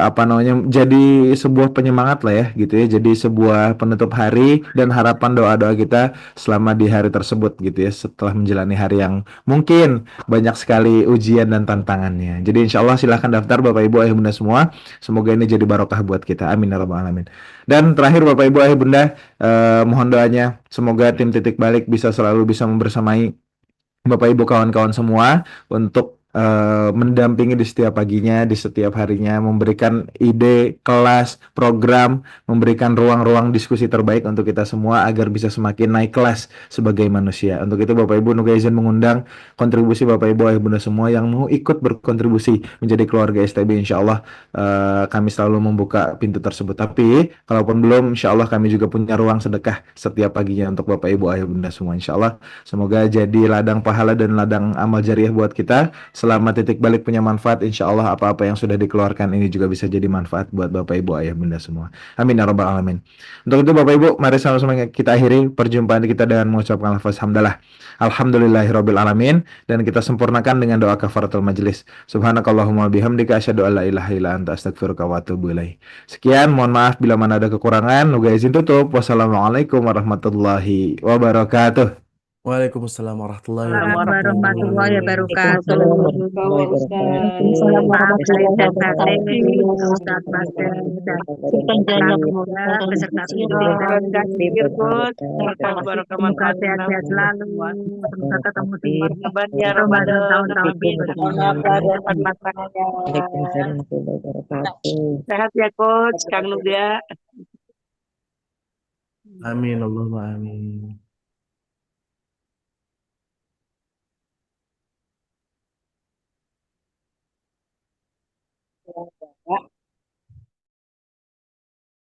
apa namanya jadi sebuah penyemangat lah ya gitu ya, jadi sebuah penutup hari dan harapan doa-doa kita selama di hari tersebut gitu ya, setelah menjalani hari yang mungkin banyak sekali ujian dan tantangannya. Jadi insya Allah silahkan daftar Bapak Ibu Ayah Bunda semua, semoga ini jadi barokah buat kita, amin ya rabbal alamin. Dan terakhir Bapak Ibu Ayah Bunda, mohon doanya semoga tim titik balik bisa selalu bisa membersamai Bapak Ibu kawan-kawan semua untuk mendampingi di setiap paginya, di setiap harinya, memberikan ide, kelas, program, memberikan ruang-ruang diskusi terbaik untuk kita semua agar bisa semakin naik kelas sebagai manusia. Untuk itu Bapak Ibu Nuga izin mengundang kontribusi Bapak Ibu Ayah Bunda semua yang mau ikut berkontribusi menjadi keluarga STB. Insya Allah kami selalu membuka pintu tersebut. Tapi kalaupun belum, insya Allah kami juga punya ruang sedekah setiap paginya untuk Bapak Ibu Ayah Bunda semua. Insya Allah semoga jadi ladang pahala dan ladang amal jariah buat kita. Selama titik balik punya manfaat, insya Allah apa-apa yang sudah dikeluarkan ini juga bisa jadi manfaat buat Bapak Ibu Ayah Bunda semua. Amin ya rabbal alamin. Untuk itu Bapak Ibu, mari sama-sama kita akhiri perjumpaan kita dengan mengucapkan lafaz hamdalah. Alhamdulillahirabbil alamin, dan kita sempurnakan dengan doa kafaratul majelis. Subhanakallahumma bihamdika asyhadu an la ilaha illa anta astaghfiruka wa atubu ilaik. Sekian, mohon maaf bila mana ada kekurangan. Nuga izin tutup. Wassalamualaikum warahmatullahi wabarakatuh. Waalaikumsalam warahmatullahi Assalamualaikum warahmatullahi wabarakatuh. wabarakatuh. Waalaikumsalam Ustaz. Waalaikumsalam Maaf lahir warahmatullahi dan batin, wabarakatuh. Ustadz Master dan Berkenjanya keluarga kemuliaan beserta Gusti pimpinan Terima kasih Yud. Allah. Barokah semoga manfaat sehat-sehat selalu, semua. semoga ketemu di Marhaban ya Ramadan Ramadan. tahun-tahun Mohon maaf lahir berikutnya. dan batin makanannya. Waalaikumsalam warahmatullahi wabarakatuh. Sehat ya Coach, Kang Nuga. Amin Allahumma amin.